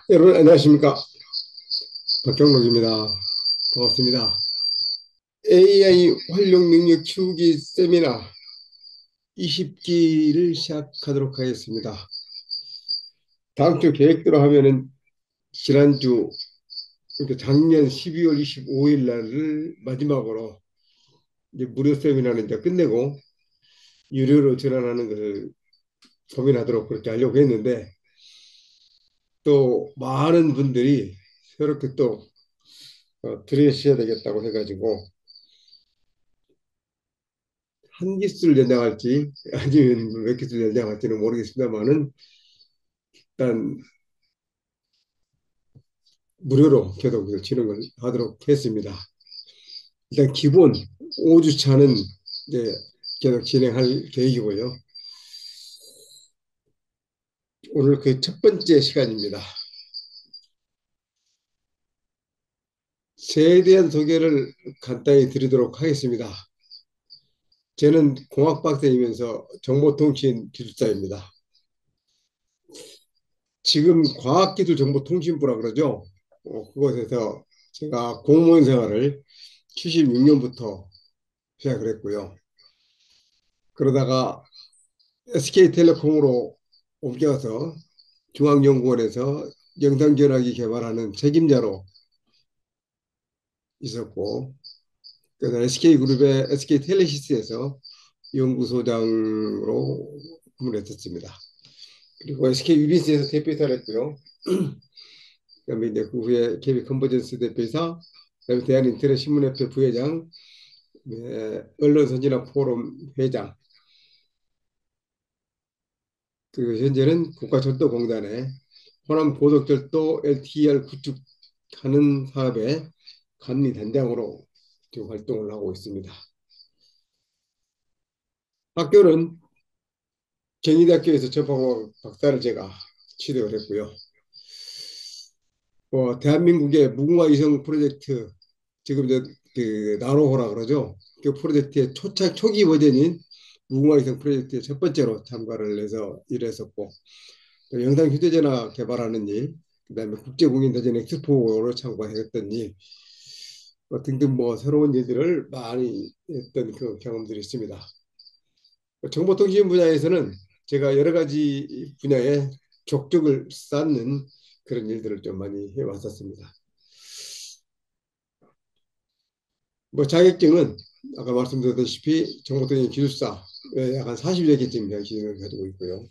여러분 안녕하십니까? 박경록입니다. 반갑습니다. AI 활용 능력 키우기 세미나 20기를 시작하도록 하겠습니다. 다음 주 계획대로 하면은 지난주 그러니까 작년 12월 25일 날을 마지막으로 이제 무료 세미나는 이제 끝내고 유료로 전환하는 것을 고민하도록 그렇게 하려고 했는데 또 많은 분들이 새롭게 또 들으셔야 되겠다고 해가지고 한 기수를 연장할지 아니면 몇 기수를 연장할지는 모르겠습니다만은 일단 무료로 계속 진행을 하도록 했습니다. 일단 기본 5주차는 이제 계속 진행할 계획이고요. 오늘 그 첫 번째 시간입니다. 새에 대한 소개를 간단히 드리도록 하겠습니다. 저는 공학박사이면서 정보통신 기술자입니다. 지금 과학기술정보통신부라 그러죠. 그곳에서 제가 공무원 생활을 76년부터 시작을 했고요. 그러다가 SK텔레콤으로 옮겨서 중앙연구원에서 영상전화기 개발하는 책임자로 있었고, 그래서 SK그룹의 SK텔레시스에서 연구소장으로 근무를 했었습니다. 그리고 SK유니스에서 대표이사를 했고요. 그다음에 이제 그 후에 KB컨버전스 대표이사, 그다음에 대한인터넷신문협회 부회장, 언론선진화 포럼 회장, 그리고 현재는 국가철도공단의 호남고속철도 LTR 구축하는 사업의 감리단장으로 지금 활동을 하고 있습니다. 학교는 경희대학교에서 접하고 박사를 제가 취득을 했고요. 대한민국의 무궁화 이성 프로젝트, 지금 그 나로호라 그러죠. 그 프로젝트의 초기 버전인 무궁화 이성 프로젝트의 첫 번째로 참가를 해서 일했었고, 또 영상 휴대전화 개발하는 일, 그다음에 국제공인대전 엑스포로 참가했던 일, 등등 새로운 일들을 많이 했던 그 경험들이 있습니다. 정보통신 분야에서는 제가 여러 가지 분야에 족적을 쌓는 그런 일들을 좀 많이 해왔었습니다. 자격증은 아까 말씀드렸다시피 정보통신 기술사에 약 한 40여 개쯤 기술을 가지고 있고요.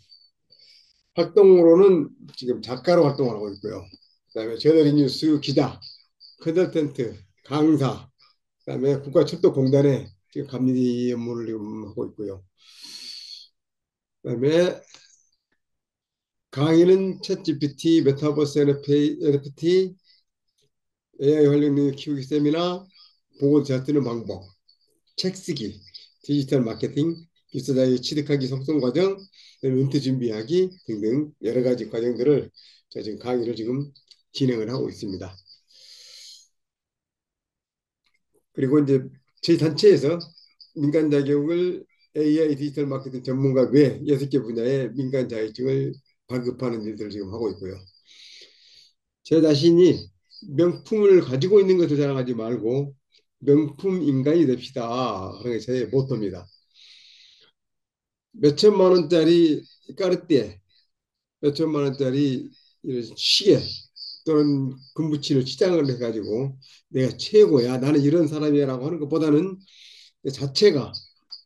활동으로는 지금 작가로 활동하고 있고요. 그다음에 저널리뉴스 기자, 컨설턴트, 강사, 그다음에 국가철도공단에 지금 감리 업무를 지금 하고 있고요. 그다음에 강의는 챗GPT, 메타버스 NFT, AI 활용 능력 키우기 세미나, 보고 잘 쓰는 방법, 책 쓰기, 디지털 마케팅, 기술자의 취득하기 속성 과정, 은퇴 준비하기 등등 여러 가지 과정들을 제가 지금 강의를 지금 진행을 하고 있습니다. 그리고 이제 저희 단체에서 민간 자격을 AI 디지털 마케팅 전문가 외 6개 분야의 민간 자격증을 발급하는 일들을 지금 하고 있고요. 제 자신이 명품을 가지고 있는 것을 자랑하지 말고 명품 인간이 됩시다. 그런 게 제 모토입니다. 몇 천만 원짜리 까르띠에, 몇 천만 원짜리 이런 시계 또는 금붙이를 치장을 해가지고 내가 최고야, 나는 이런 사람이야라고 하는 것보다는 그 자체가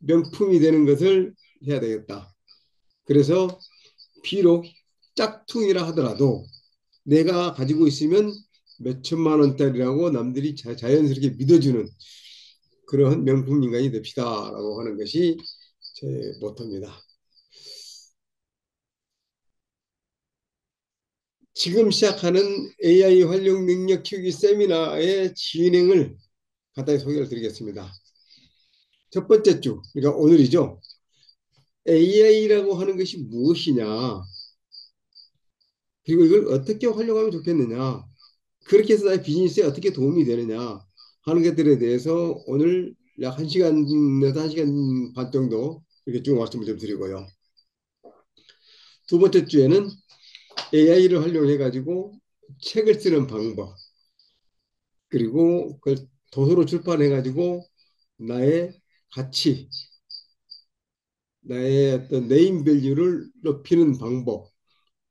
명품이 되는 것을 해야 되겠다. 그래서 비록 짝퉁이라 하더라도 내가 가지고 있으면 몇 천만 원짜리라고 남들이 자연스럽게 믿어주는 그런 명품 인간이 됩시다라고 하는 것이 제 모토입니다. 지금 시작하는 AI 활용 능력 키우기 세미나의 진행을 간단히 소개를 드리겠습니다. 첫 번째 주, 그러니까 오늘이죠. AI라고 하는 것이 무엇이냐, 그리고 이걸 어떻게 활용하면 좋겠느냐, 그렇게 해서 나의 비즈니스에 어떻게 도움이 되느냐 하는 것들에 대해서 오늘 약 1시간에서 1시간 반 정도 이렇게 쭉 말씀을 좀 드리고요. 두 번째 주에는 AI를 활용해 가지고 책을 쓰는 방법, 그리고 그걸 도서로 출판해가지고 나의 가치, 나의 어떤 네임 밸류를 높이는 방법,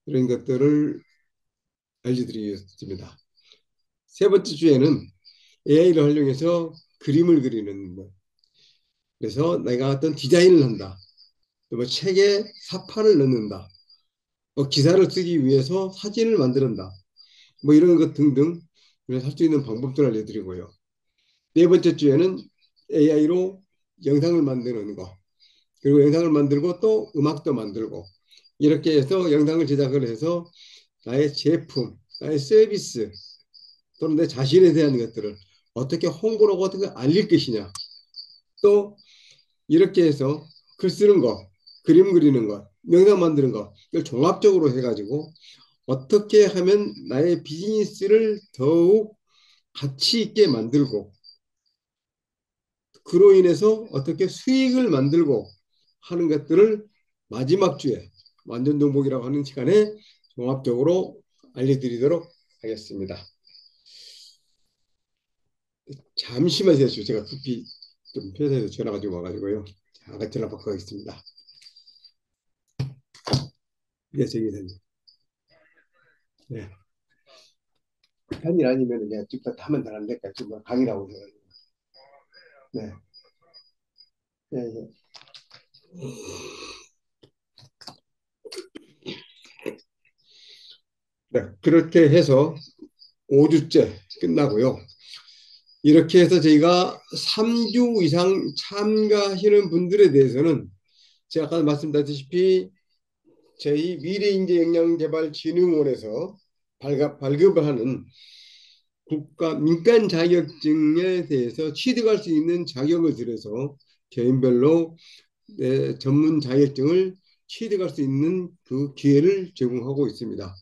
이런 것들을 알려드리겠습니다. 세 번째 주에는 AI를 활용해서 그림을 그리는 것. 그래서 내가 어떤 디자인을 한다. 뭐 책에 사파를 넣는다. 뭐 기사를 쓰기 위해서 사진을 만든다. 뭐 이런 것 등등 할 수 있는 방법들을 알려드리고요. 네 번째 주에는 AI로 영상을 만드는 거. 그리고 영상을 만들고 또 음악도 만들고 이렇게 해서 영상을 제작을 해서 나의 제품, 나의 서비스 또는 내 자신에 대한 것들을 어떻게 홍보를 하고 어떻게 알릴 것이냐. 또 이렇게 해서 글 쓰는 거, 그림 그리는 거, 영상 만드는 거 이걸 종합적으로 해가지고 어떻게 하면 나의 비즈니스를 더욱 가치 있게 만들고 그로 인해서 어떻게 수익을 만들고 하는 것들을 마지막 주에 완전정복이라고 하는 시간에 종합적으로 알려드리도록 하겠습니다. 잠시만 기다려주세요. 제가 급히 좀 회사에서 전화가 좀 와가지고요. 잠깐 전화 받고 가겠습니다. 네, 정 기사님. 네. 급한 일 아니면 그냥 직접 하면 되는데 지금 강의라고 해가지고. 네. 네, 네. 네. 그렇게 해서 5주째 끝나고요. 이렇게 해서 저희가 3주 이상 참가하시는 분들에 대해서는 제가 아까 말씀드렸다시피 저희 미래인재역량개발진흥원에서 발급을 하는 국가 민간 자격증에 대해서 취득할 수 있는 자격을 들여서 개인별로 전문 자격증을 취득할 수 있는 그 기회를 제공하고 있습니다.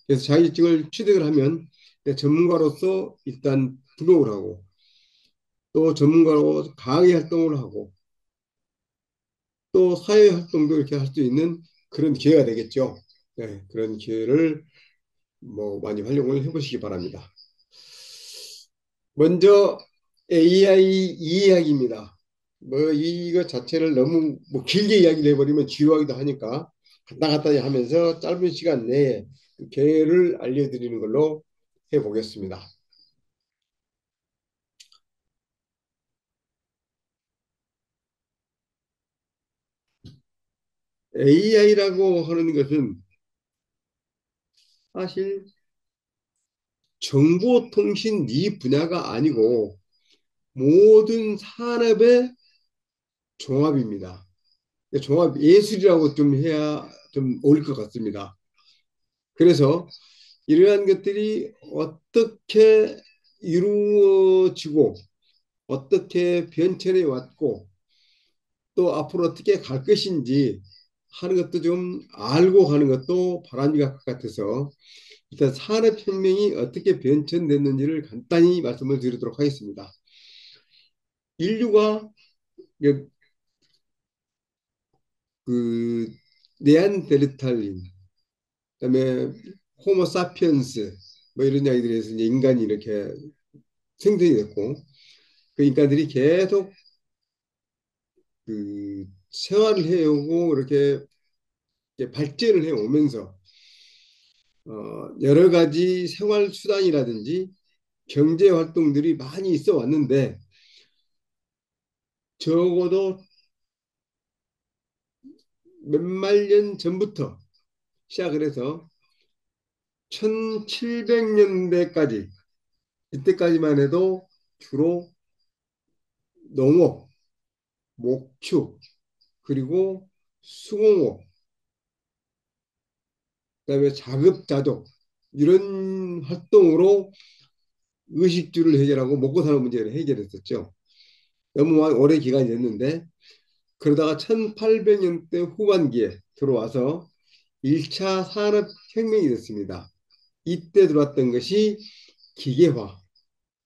그래서 자격증을 취득을 하면 전문가로서 일단 등록을 하고 또 전문가로 강의 활동을 하고 또 사회 활동도 이렇게 할 수 있는 그런 기회가 되겠죠. 네, 그런 기회를 뭐 많이 활용을 해보시기 바랍니다. 먼저 AI 이야기입니다. 뭐 이거 자체를 너무 뭐 길게 이야기를 해버리면 지루하기도 하니까 갔다 갔다 하면서 짧은 시간 내에 그 개요를 알려드리는 걸로 해보겠습니다. AI라고 하는 것은 사실 정보통신 이 분야가 아니고 모든 산업의 종합입니다. 종합 예술이라고 좀 해야 좀 어울릴 것 같습니다. 그래서 이러한 것들이 어떻게 이루어지고 어떻게 변천해 왔고 또 앞으로 어떻게 갈 것인지 하는 것도 좀 알고 가는 것도 바람직할 것 같아서 일단 산업혁명이 어떻게 변천됐는지를 간단히 말씀을 드리도록 하겠습니다. 인류가 그 네안데르탈린, 그다음에 호모사피엔스 뭐 이런 이야기들에서 이제 인간이 이렇게 생성이 됐고 그 인간들이 계속 그 생활을 해오고 이렇게 발전을 해오면서 여러 가지 생활 수단이라든지 경제 활동들이 많이 있어 왔는데 적어도 몇만 년 전부터 시작을 해서 1700년대까지 이때까지만 해도 주로 농업, 목축, 그리고 수공업, 그다음에 자급자족 이런 활동으로 의식주를 해결하고 먹고 사는 문제를 해결했었죠. 너무 오래 기간이 됐는데 그러다가 1800년대 후반기에 들어와서 1차 산업혁명이 됐습니다. 이때 들어왔던 것이 기계화.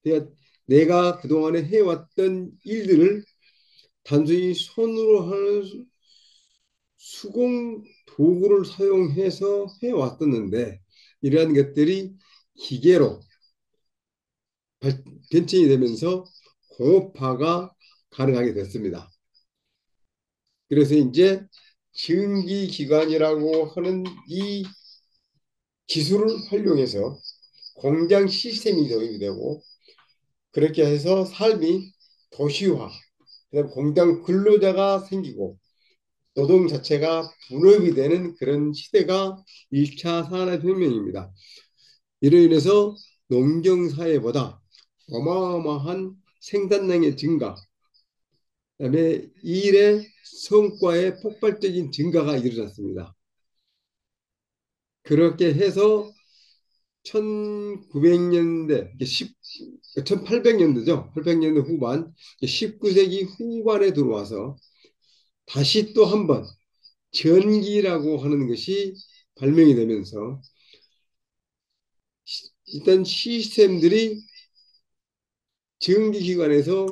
그러니까 내가 그동안에 해왔던 일들을 단순히 손으로 하는 수공 도구를 사용해서 해왔었는데 이러한 것들이 기계로 변천이 되면서 공업화가 가능하게 됐습니다. 그래서 이제 증기기관이라고 하는 이 기술을 활용해서 공장 시스템이 도입이 되고 그렇게 해서 삶이 도시화, 그다음 공장 근로자가 생기고 노동 자체가 분업이 되는 그런 시대가 1차 산업혁명입니다. 이로 인해서 농경사회보다 어마어마한 생산량의 증가, 그다음에 일의 성과의 폭발적인 증가가 이루어졌습니다. 그렇게 해서 1900년대, 1800년대죠. 800년대 후반, 19세기 후반에 들어와서 다시 또 한 번 전기라고 하는 것이 발명이 되면서 일단 시스템들이 전기기관에서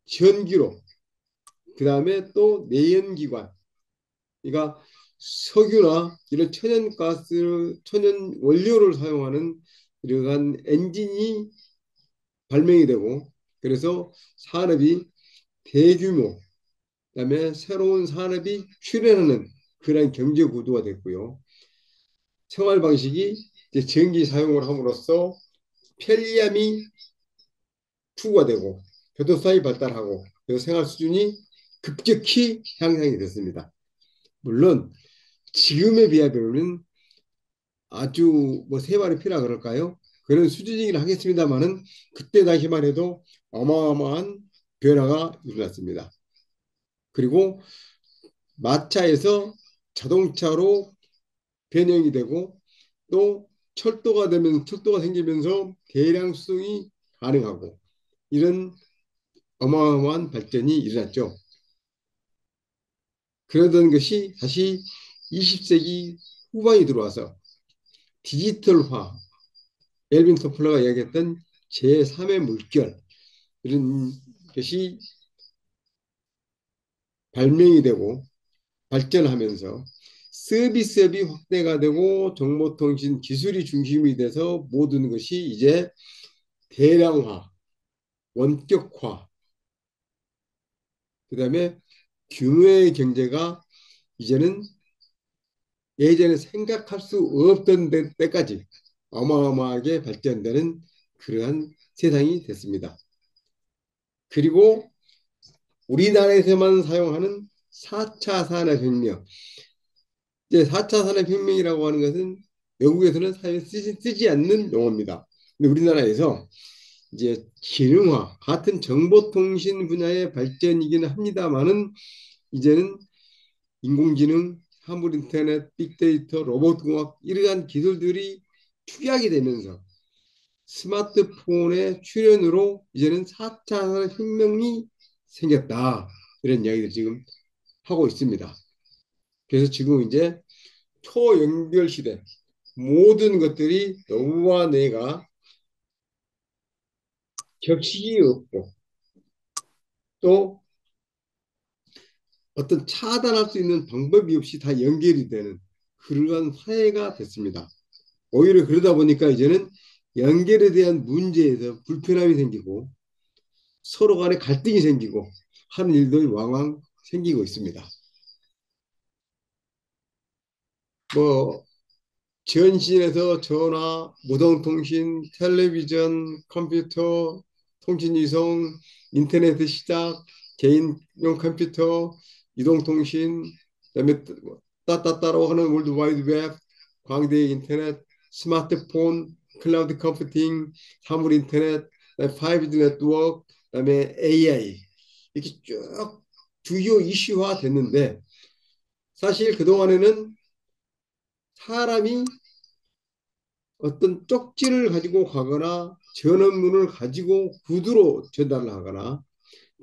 전기로, 그 다음에 또 내연기관, 그러니까 석유나 이런 천연가스, 천연 원료를 사용하는 이러한 엔진이 발명이 되고 그래서 산업이 대규모, 그다음에 새로운 산업이 출현하는 그런 경제 구도가 됐고요. 생활 방식이 이제 전기 사용을 함으로써 편리함이 추구되고 교통수단이 발달하고 그래서 생활 수준이 급격히 향상이 됐습니다. 물론 지금에 비하면 아주 뭐 세발의 피라 그럴까요? 그런 수준이긴 하겠습니다만은 그때 당시만 해도 어마어마한 변화가 일어났습니다. 그리고 마차에서 자동차로 변형이 되고 또 철도가 되면 철도가 생기면서 대량 수송이 가능하고 이런 어마어마한 발전이 일어났죠. 그러던 것이 다시 20세기 후반이 들어와서 디지털화, 엘빈 토플러가 이야기했던 제3의 물결 이런 것이 발명이 되고 발전하면서 서비스업이 확대가 되고 정보통신 기술이 중심이 돼서 모든 것이 이제 대량화, 원격화, 그다음에 규모의 경제가 이제는 예전에 생각할 수 없던 때까지 어마어마하게 발전되는 그러한 세상이 됐습니다. 그리고 우리나라에서만 사용하는 4차 산업혁명. 이제 4차 산업혁명이라고 하는 것은 외국에서는 사실 쓰지 않는 용어입니다. 근데 우리나라에서 이제 기능화, 같은 정보통신 분야의 발전이기는 합니다만은 이제는 인공지능, 화물인터넷, 빅데이터, 로봇공학 이러한 기술들이 축약이 되면서 스마트폰의 출현으로 이제는 4차 혁명이 생겼다. 이런 이야기를 지금 하고 있습니다. 그래서 지금 이제 초연결 시대 모든 것들이 너와 내가 격식이 없고 또 어떤 차단할 수 있는 방법이 없이 다 연결이 되는 그러한 사회가 됐습니다. 오히려 그러다 보니까 이제는 연결에 대한 문제에서 불편함이 생기고 서로 간에 갈등이 생기고 하는 일들이 왕왕 생기고 있습니다. 뭐 전신에서 전화, 무선통신, 텔레비전, 컴퓨터, 통신이송, 인터넷 시작, 개인용 컴퓨터, 이동통신, 그다음에 따따따로 하는 월드와이드웹, 광대의 인터넷, 스마트폰, 클라우드 컴퓨팅, 사물 인터넷, 5G 네트워크, 그다음에 AI 이렇게 쭉 주요 이슈화 됐는데 사실 그동안에는 사람이 어떤 쪽지를 가지고 가거나 전원문을 가지고 구두로 전달을 하거나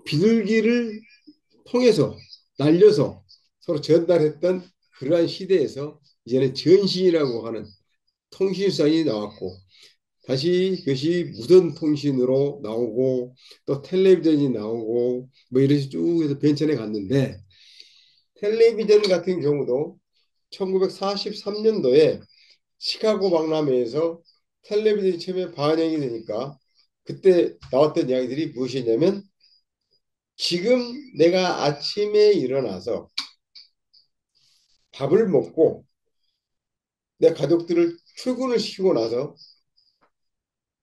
비둘기를 통해서 날려서 서로 전달했던 그러한 시대에서 이제는 전신이라고 하는 통신상이 나왔고 다시 그것이 무선 통신으로 나오고 또 텔레비전이 나오고 뭐 이런 식으로 쭉 해서 변천해 갔는데 텔레비전 같은 경우도 1943년도에 시카고 박람회에서 텔레비전이 처음에 반영이 되니까 그때 나왔던 이야기들이 무엇이냐면 지금 내가 아침에 일어나서 밥을 먹고 내 가족들을 출근을 시키고 나서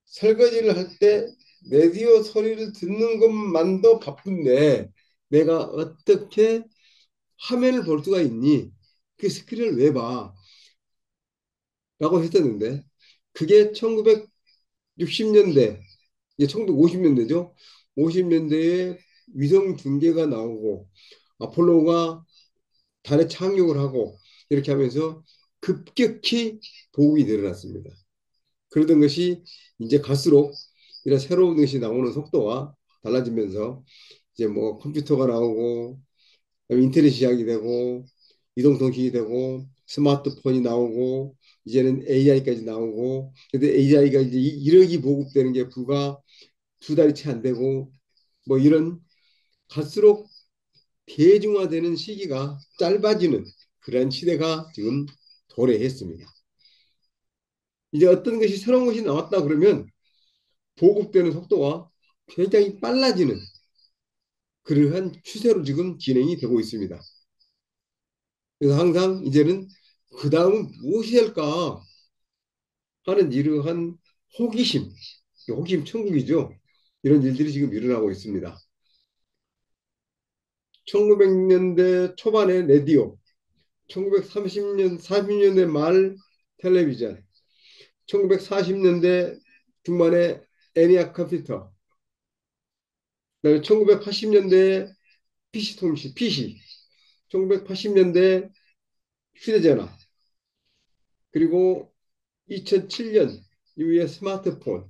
설거지를 할 때 라디오 소리를 듣는 것만도 바쁜데 내가 어떻게 화면을 볼 수가 있니? 그 스크린을 왜 봐? 라고 했었는데 그게 1960년대, 이게 1950년대죠. 50년대에 위성 중계가 나오고 아폴로가 달에 착륙을 하고 이렇게 하면서 급격히 보급이 늘어났습니다. 그러던 것이 이제 갈수록 이런 새로운 것이 나오는 속도가 달라지면서 이제 뭐 컴퓨터가 나오고 인터넷 시작이 되고 이동통신이 되고 스마트폰이 나오고 이제는 AI까지 나오고 근데 AI가 이제 1억이 보급되는 게 불과 2달이 채 안 되고 뭐 이런 갈수록 대중화되는 시기가 짧아지는 그런 시대가 지금 도래했습니다. 이제 어떤 것이 새로운 것이 나왔다 그러면 보급되는 속도가 굉장히 빨라지는 그러한 추세로 지금 진행이 되고 있습니다. 그래서 항상 이제는 그 다음은 무엇이 될까 하는 이러한 호기심, 호기심 천국이죠. 이런 일들이 지금 일어나고 있습니다. 1900년대 초반에 라디오, 40년대 말 텔레비전, 1940년대 중반에 애니악 컴퓨터, 그다음에 1980년대 PC 통신, PC, 1980년대 휴대전화, 그리고 2007년 이후에 스마트폰,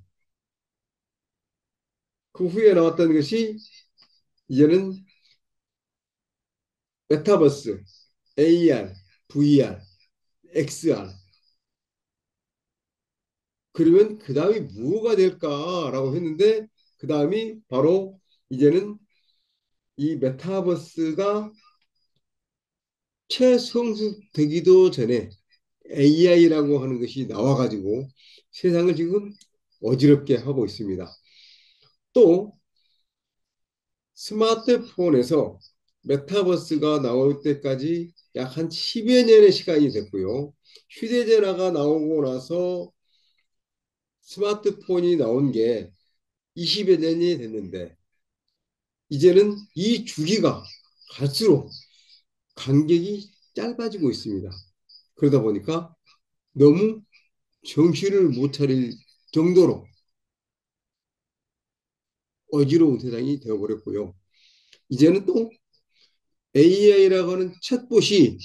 그 후에 나왔던 것이 이제는 메타버스, AR, VR, XR. 그러면 그 다음이 뭐가 될까라고 했는데 그 다음이 바로 이제는 이 메타버스가 최성숙되기도 전에 AI라고 하는 것이 나와가지고 세상을 지금 어지럽게 하고 있습니다. 또 스마트폰에서 메타버스가 나올 때까지 약 한 10여 년의 시간이 됐고요. 휴대전화가 나오고 나서 스마트폰이 나온 게 20여 년이 됐는데 이제는 이 주기가 갈수록 간격이 짧아지고 있습니다. 그러다 보니까 너무 정신을 못 차릴 정도로 어지러운 세상이 되어버렸고요. 이제는 또 AI라고 하는 챗봇이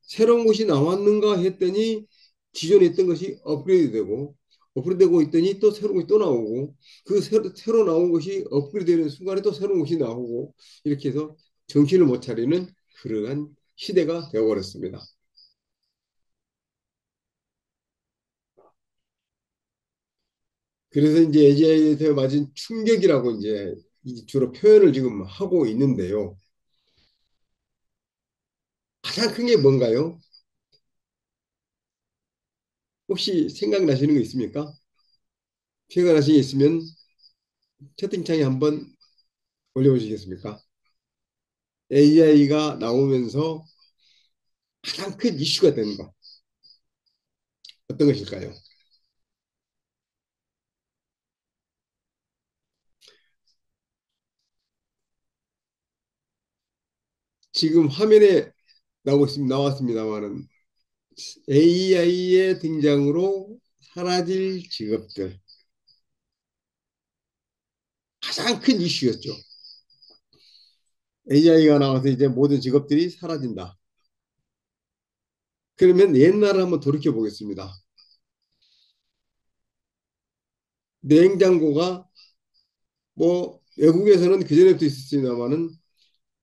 새로운 것이 나왔는가 했더니 기존에 있던 것이 업그레이드되고 업그레이드되고 있더니 또 새로운 것이 또 나오고 그 새로 나온 것이 업그레이드되는 순간에 또 새로운 것이 나오고 이렇게 해서 정신을 못 차리는 그러한 시대가 되어버렸습니다. 그래서 이제 AI에 맞은 충격이라고 이제 주로 표현을 지금 하고 있는데요. 가장 큰 게 뭔가요? 혹시 생각나시는 거 있습니까? 생각나시는 게 있으면 채팅창에 한번 올려보시겠습니까? AI가 나오면서 가장 큰 이슈가 되는 것 어떤 것일까요? 지금 화면에 나왔습니다만은 AI의 등장으로 사라질 직업들 가장 큰 이슈였죠. AI가 나와서 이제 모든 직업들이 사라진다. 그러면 옛날을 한번 돌이켜 보겠습니다. 냉장고가 뭐 외국에서는 그전에도 있었습니다만은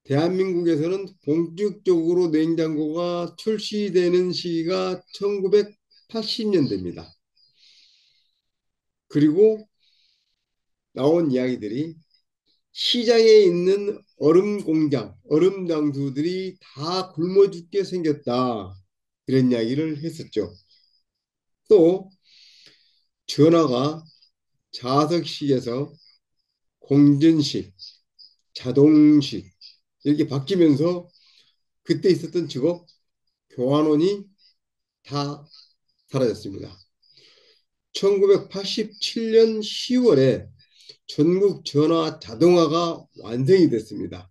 대한민국에서는 본격적으로 냉장고가 출시되는 시기가 1980년대입니다. 그리고 나온 이야기들이 시장에 있는 얼음 공장, 얼음 장수들이 다 굶어 죽게 생겼다. 이런 이야기를 했었죠. 또 전화가 자석식에서 공전식, 자동식 이렇게 바뀌면서 그때 있었던 직업 교환원이 다 사라졌습니다. 1987년 10월에 전국 전화 자동화가 완성이 됐습니다.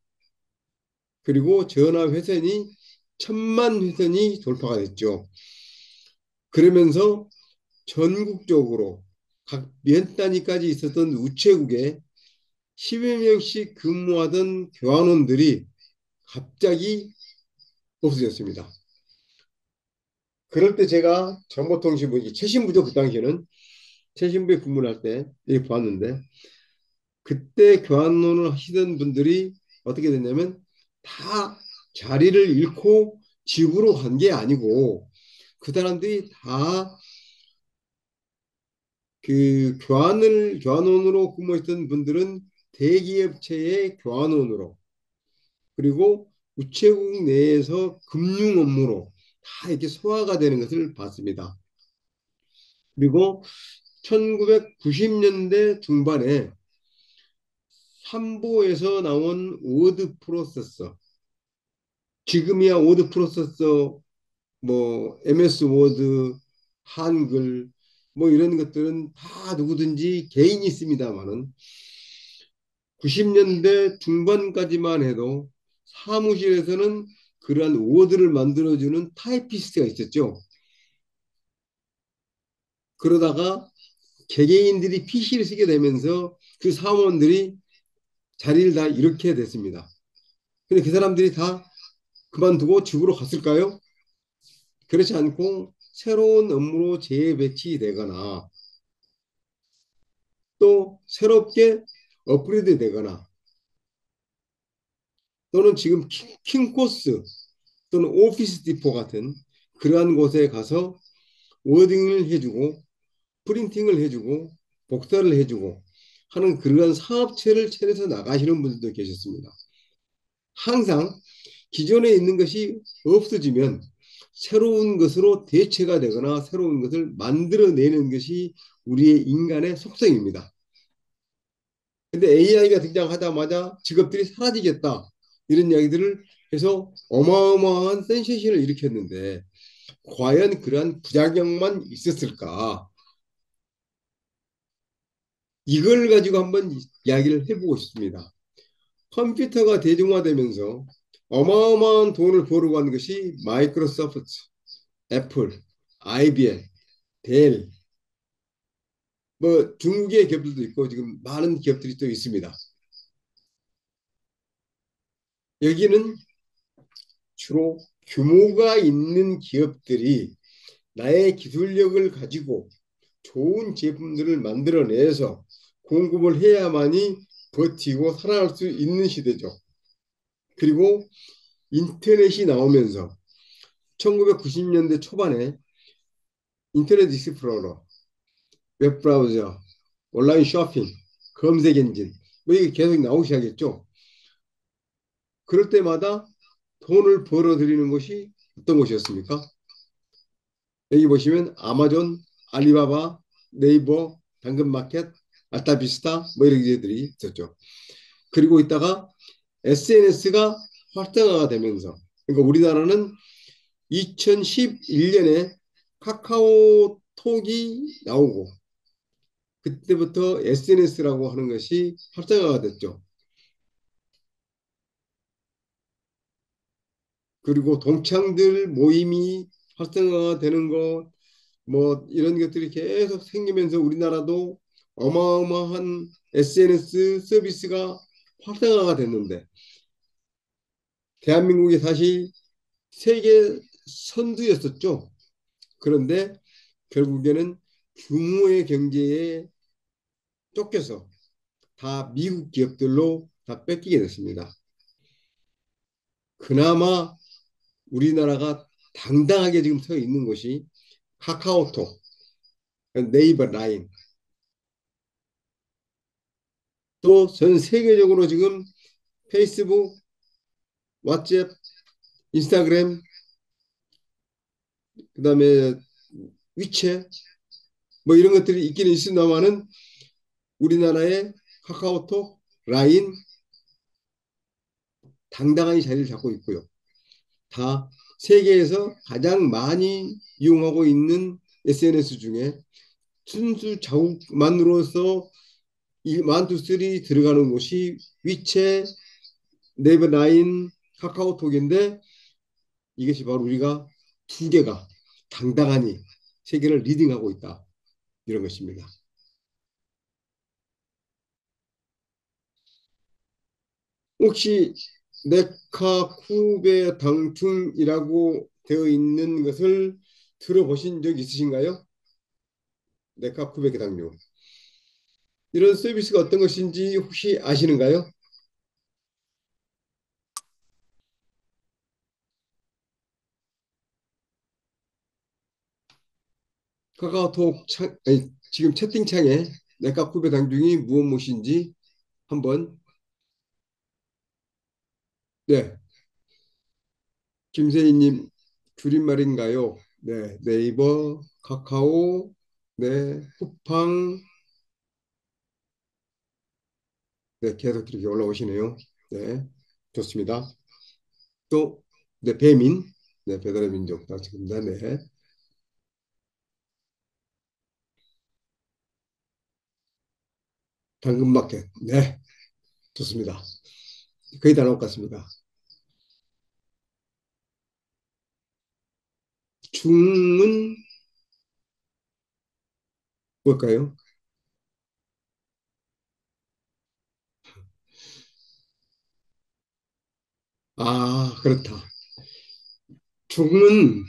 그리고 전화 회선이 1000만 회선이 돌파가 됐죠. 그러면서 전국적으로 각 몇 단위까지 있었던 우체국에 10여 명씩 근무하던 교환원들이 갑자기 없어졌습니다. 그럴 때 제가 정보통신부, 최신부죠. 그 당시에는 최신부에 근무를 할 때 보았는데 그때 교환론을 하시던 분들이 어떻게 됐냐면 다 자리를 잃고 집으로 간 게 아니고 그 사람들이 다 그 교환원으로 근무했던 분들은 대기업체의 교환원으로 그리고 우체국 내에서 금융 업무로 다 이렇게 소화가 되는 것을 봤습니다. 그리고 1990년대 중반에 삼보에서 나온 워드 프로세서, 지금이야 워드 프로세서, 뭐 MS 워드, 한글, 뭐 이런 것들은 다 누구든지 개인이 있습니다만은 90년대 중반까지만 해도 사무실에서는 그러한 워드를 만들어주는 타이피스트가 있었죠. 그러다가 개개인들이 PC를 쓰게 되면서 그 사무원들이 자리를 다 잃게 됐습니다. 근데 그 사람들이 다 그만두고 집으로 갔을까요? 그렇지 않고 새로운 업무로 재배치되거나 또 새롭게 업그레이드 되거나 또는 지금 킹코스 또는 오피스 디포 같은 그러한 곳에 가서 워딩을 해주고 프린팅을 해주고 복사를 해주고 하는 그러한 사업체를 차려서 나가시는 분들도 계셨습니다. 항상 기존에 있는 것이 없어지면 새로운 것으로 대체가 되거나 새로운 것을 만들어내는 것이 우리의 인간의 속성입니다. 근데 AI가 등장하자마자 직업들이 사라지겠다 이런 이야기들을 해서 어마어마한 센세이션을 일으켰는데 과연 그러한 부작용만 있었을까? 이걸 가지고 한번 이야기를 해보고 싶습니다. 컴퓨터가 대중화되면서 어마어마한 돈을 벌어간 것이 마이크로소프트, 애플, IBM, 델, 뭐 중국의 기업들도 있고 지금 많은 기업들이 또 있습니다. 여기는 주로 규모가 있는 기업들이 나의 기술력을 가지고 좋은 제품들을 만들어내서 공급을 해야만이 버티고 살아날 수 있는 시대죠. 그리고 인터넷이 나오면서 1990년대 초반에 인터넷 익스플로러, 웹브라우저, 온라인 쇼핑, 검색 엔진 뭐 이게 계속 나오기 시작했죠. 그럴 때마다 돈을 벌어들이는 것이 어떤 것이었습니까? 여기 보시면 아마존, 알리바바, 네이버, 당근마켓, 알타비스타 뭐 이런 기들이 있었죠. 그리고 있다가 SNS가 활성화가 되면서 그러니까 우리나라는 2011년에 카카오톡이 나오고 그때부터 SNS라고 하는 것이 활성화가 됐죠. 그리고 동창들 모임이 활성화가 되는 것, 뭐 이런 것들이 계속 생기면서 우리나라도 어마어마한 SNS 서비스가 활성화가 됐는데 대한민국이 사실 세계 선두였었죠. 그런데 결국에는 규모의 경제에 쫓겨서 다 미국 기업들로 다 뺏기게 됐습니다. 그나마 우리나라가 당당하게 지금 서 있는 곳이 카카오톡, 네이버 라인, 또 전 세계적으로 지금 페이스북, 왓츠앱, 인스타그램, 그다음에 위챗 뭐 이런 것들이 있기는 있습니다만은 우리나라의 카카오톡, 라인 당당히 자리를 잡고 있고요. 다 세계에서 가장 많이 이용하고 있는 SNS 중에 순수 자국만으로서 만투쓰리 들어가는 곳이 위챗, 네버라인, 카카오톡인데 이것이 바로 우리가 두 개가 당당하니 세계를 리딩하고 있다. 이런 것입니다. 혹시 네카쿠베 당충이라고 되어 있는 것을 들어보신 적 있으신가요? 네카쿠베 당뇨. 이런 서비스가 어떤 것인지 혹시 아시는가요? 카카오톡 아니, 지금 채팅창에 네카쿠베 당중이 무엇인지 한번. 네, 김세희님 줄임말인가요? 네, 네이버, 카카오, 네, 쿠팡, 네, 계속 이렇게 올라오시네요. 네, 좋습니다. 또, 네, 배민, 네, 배달의 민족, 당첨입니다. 네, 당근마켓, 네, 좋습니다. 거의 다 나올 것 같습니다. 중은 뭘까요? 아, 그렇다. 중은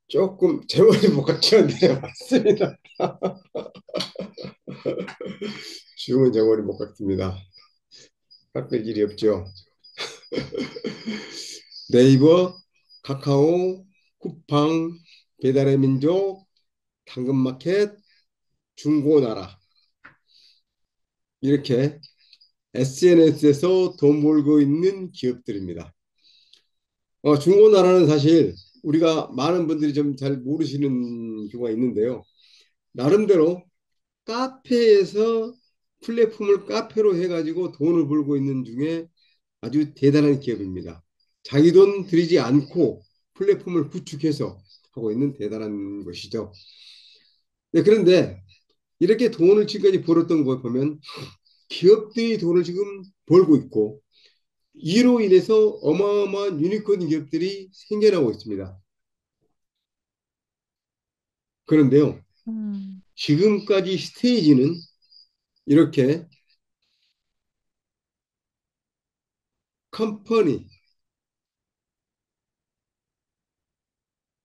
조금 제목이 못 같죠? 네, 맞습니다. 중은 제목이 못 같습니다. 깎을 일이 없죠. 네이버, 카카오, 쿠팡, 배달의 민족, 당근마켓, 중고나라 이렇게 SNS에서 돈 벌고 있는 기업들입니다. 중고나라는 사실 우리가 많은 분들이 좀 잘 모르시는 경우가 있는데요. 나름대로 카페에서 플랫폼을 카페로 해가지고 돈을 벌고 있는 중에 아주 대단한 기업입니다. 자기 돈 들이지 않고 플랫폼을 구축해서 하고 있는 대단한 것이죠. 네, 그런데 이렇게 돈을 지금까지 벌었던 걸 보면 기업들이 돈을 지금 벌고 있고 이로 인해서 어마어마한 유니콘 기업들이 생겨나고 있습니다. 그런데요, 음, 지금까지 스테이지는 이렇게 컴퍼니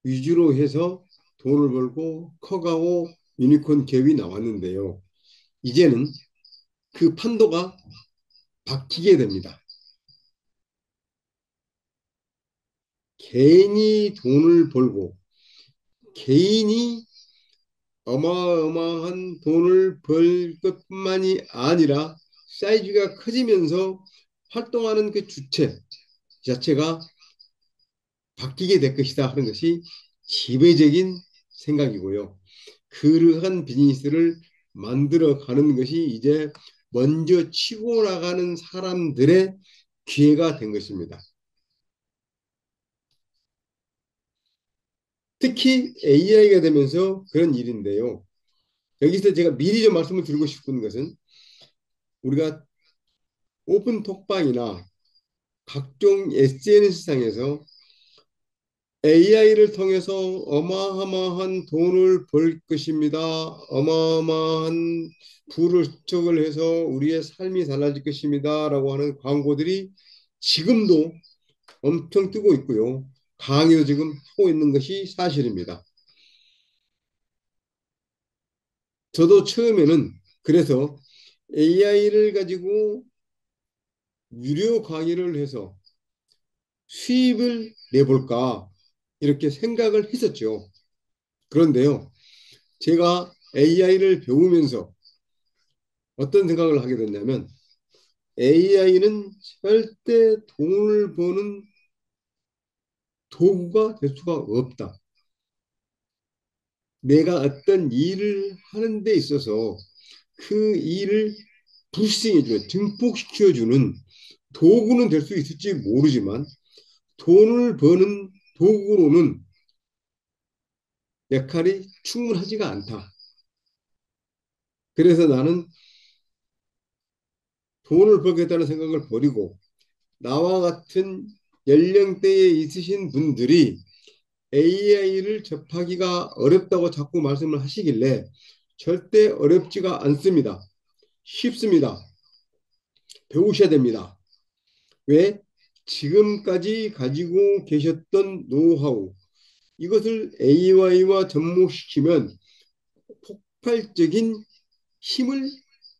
위주로 해서 돈을 벌고 커가고 유니콘 기업이 나왔는데요. 이제는 그 판도가 바뀌게 됩니다. 개인이 돈을 벌고 개인이 어마어마한 돈을 벌 것뿐만이 아니라 사이즈가 커지면서 활동하는 그 주체 자체가 바뀌게 될 것이다 하는 것이 지배적인 생각이고요. 그러한 비즈니스를 만들어 가는 것이 이제 먼저 치고 나가는 사람들의 기회가 된 것입니다. 특히 AI가 되면서 그런 일인데요. 여기서 제가 미리 좀 말씀을 드리고 싶은 것은 우리가 오픈 톡방이나 각종 SNS상에서 AI를 통해서 어마어마한 돈을 벌 것입니다. 어마어마한 부를 축적을 해서 우리의 삶이 달라질 것입니다. 라고 하는 광고들이 지금도 엄청 뜨고 있고요. 강의도 지금 하고 있는 것이 사실입니다. 저도 처음에는 그래서 AI를 가지고 유료 강의를 해서 수입을 내볼까 이렇게 생각을 했었죠. 그런데요, 제가 AI를 배우면서 어떤 생각을 하게 됐냐면 AI는 절대 돈을 버는 도구가 될 수가 없다. 내가 어떤 일을 하는 데 있어서 그 일을 불싱해주는, 증폭시켜주는 도구는 될 수 있을지 모르지만 돈을 버는 도구로는 역할이 충분하지가 않다. 그래서 나는 돈을 벌겠다는 생각을 버리고 나와 같은 연령대에 있으신 분들이 AI를 접하기가 어렵다고 자꾸 말씀을 하시길래 절대 어렵지가 않습니다. 쉽습니다. 배우셔야 됩니다. 왜? 지금까지 가지고 계셨던 노하우, 이것을 AI와 접목시키면 폭발적인 힘을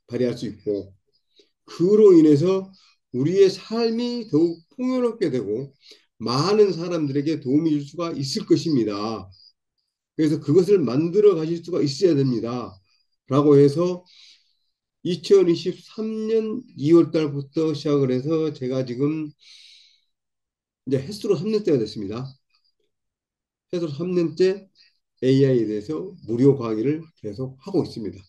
발휘할 수 있고, 그로 인해서 우리의 삶이 더욱 풍요롭게 되고 많은 사람들에게 도움이 줄 수가 있을 것입니다. 그래서 그것을 만들어 가실 수가 있어야 됩니다. 라고 해서 2023년 2월 달부터 시작을 해서 제가 지금 이제 햇수로 3년째가 됐습니다. 햇수로 3년째 AI에 대해서 무료 강의를 계속 하고 있습니다.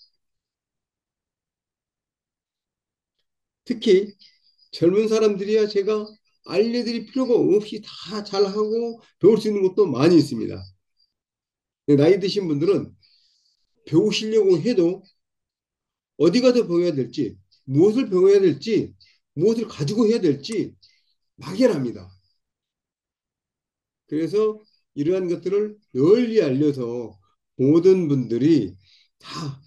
특히 젊은 사람들이야 제가 알려드릴 필요가 없이 다 잘하고 배울 수 있는 것도 많이 있습니다. 나이 드신 분들은 배우시려고 해도 어디 가서 배워야 될지, 무엇을 배워야 될지, 무엇을 가지고 해야 될지 막연합니다. 그래서 이러한 것들을 널리 알려서 모든 분들이 다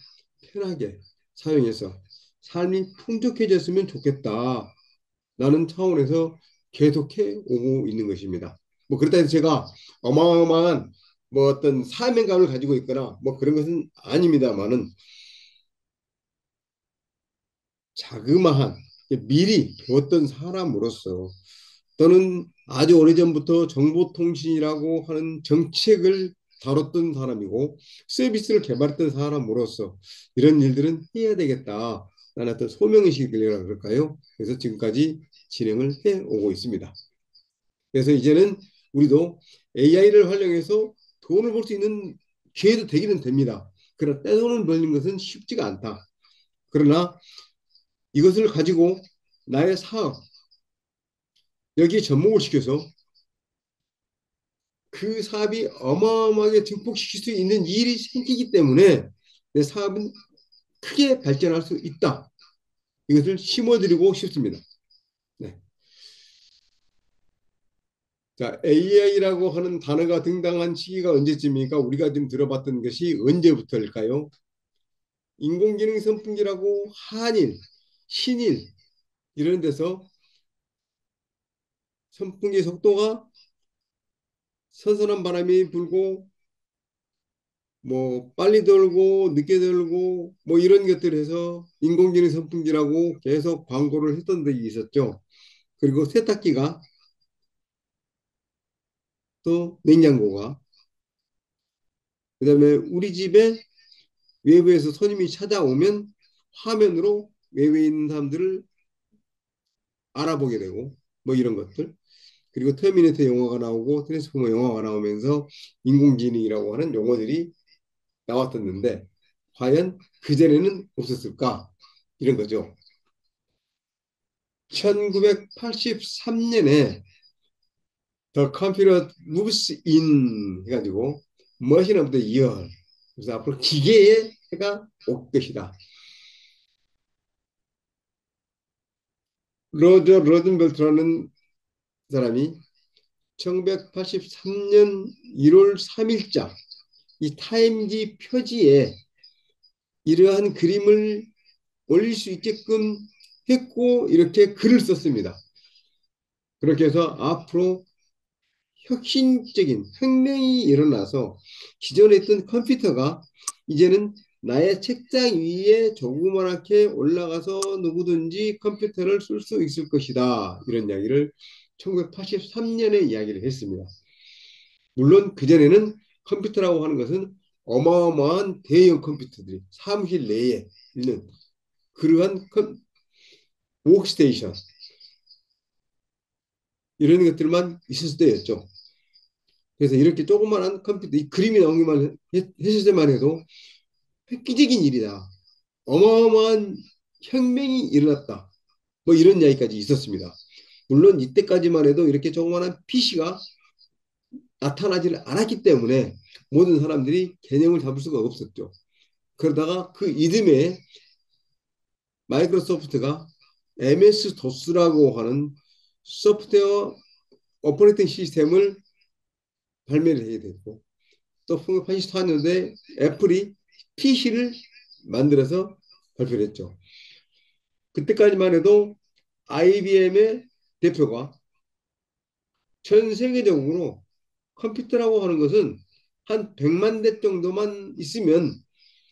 편하게 사용해서 삶이 풍족해졌으면 좋겠다. 라는 차원에서 계속해 오고 있는 것입니다. 뭐 그렇다 해서 제가 어마어마한 뭐 어떤 사명감을 가지고 있거나 뭐 그런 것은 아닙니다만은 자그마한 미리 배웠던 사람으로서 또는 아주 오래전부터 정보통신이라고 하는 정책을 다뤘던 사람이고 서비스를 개발했던 사람으로서 이런 일들은 해야 되겠다. 라는 어떤 소명의식이라 그럴까요? 그래서 지금까지 진행을 해 오고 있습니다. 그래서 이제는 우리도 AI를 활용해서 돈을 벌 수 있는 기회도 되기는 됩니다. 그러나 떼돈을 벌는 것은 쉽지가 않다. 그러나 이것을 가지고 나의 사업, 여기에 접목을 시켜서 그 사업이 어마어마하게 증폭시킬 수 있는 일이 생기기 때문에 내 사업은 크게 발전할 수 있다. 이것을 심어드리고 싶습니다. 네. 자, AI라고 하는 단어가 등장한 시기가 언제쯤입니까? 우리가 지금 들어봤던 것이 언제부터일까요? 인공지능 선풍기라고 한일, 신일 이런 데서 선풍기 속도가 선선한 바람이 불고 뭐 빨리 돌고 늦게 돌고 뭐 이런 것들 해서 인공지능 선풍기라고 계속 광고를 했던 적이 있었죠. 그리고 세탁기가 또 냉장고가 그다음에 우리 집에 외부에서 손님이 찾아오면 화면으로 외부에 있는 사람들을 알아보게 되고 뭐 이런 것들 그리고 터미네이터 영화가 나오고 트랜스포머 영화가 나오면서 인공지능이라고 하는 용어들이 나왔었는데 과연 그전에는 없었을까 이런 거죠. 1983년에 The Computer Moves In 해가지고 Machine of the Year 그래서 앞으로 기계의 해가 올 것이다. 로저 로든벨트라는 사람이 1983년 1월 3일자 이 타임지 표지에 이러한 그림을 올릴 수 있게끔 했고 이렇게 글을 썼습니다. 그렇게 해서 앞으로 혁신적인 혁명이 일어나서 기존에 있던 컴퓨터가 이제는 나의 책상 위에 조그맣게 올라가서 누구든지 컴퓨터를 쓸 수 있을 것이다. 이런 이야기를 1983년에 이야기를 했습니다. 물론 그전에는 컴퓨터라고 하는 것은 어마어마한 대형 컴퓨터들이 사무실 내에 있는 그러한 워크스테이션 이런 것들만 있을 때였죠. 그래서 이렇게 조그만한 컴퓨터, 이 그림이 나오기만 했을 때만 해도 획기적인 일이다. 어마어마한 혁명이 일어났다. 뭐 이런 이야기까지 있었습니다. 물론 이때까지만 해도 이렇게 조그만한 PC가 나타나지를 않았기 때문에 모든 사람들이 개념을 잡을 수가 없었죠. 그러다가 그 이듬해 마이크로소프트가 MS-DOS라고 하는 소프트웨어 오퍼레이팅 시스템을 발매를 해야 됐고, 또 1984년도에 애플이 PC를 만들어서 발표를 했죠. 그때까지만 해도 IBM의 대표가 전 세계적으로 컴퓨터라고 하는 것은 한 100만 대 정도만 있으면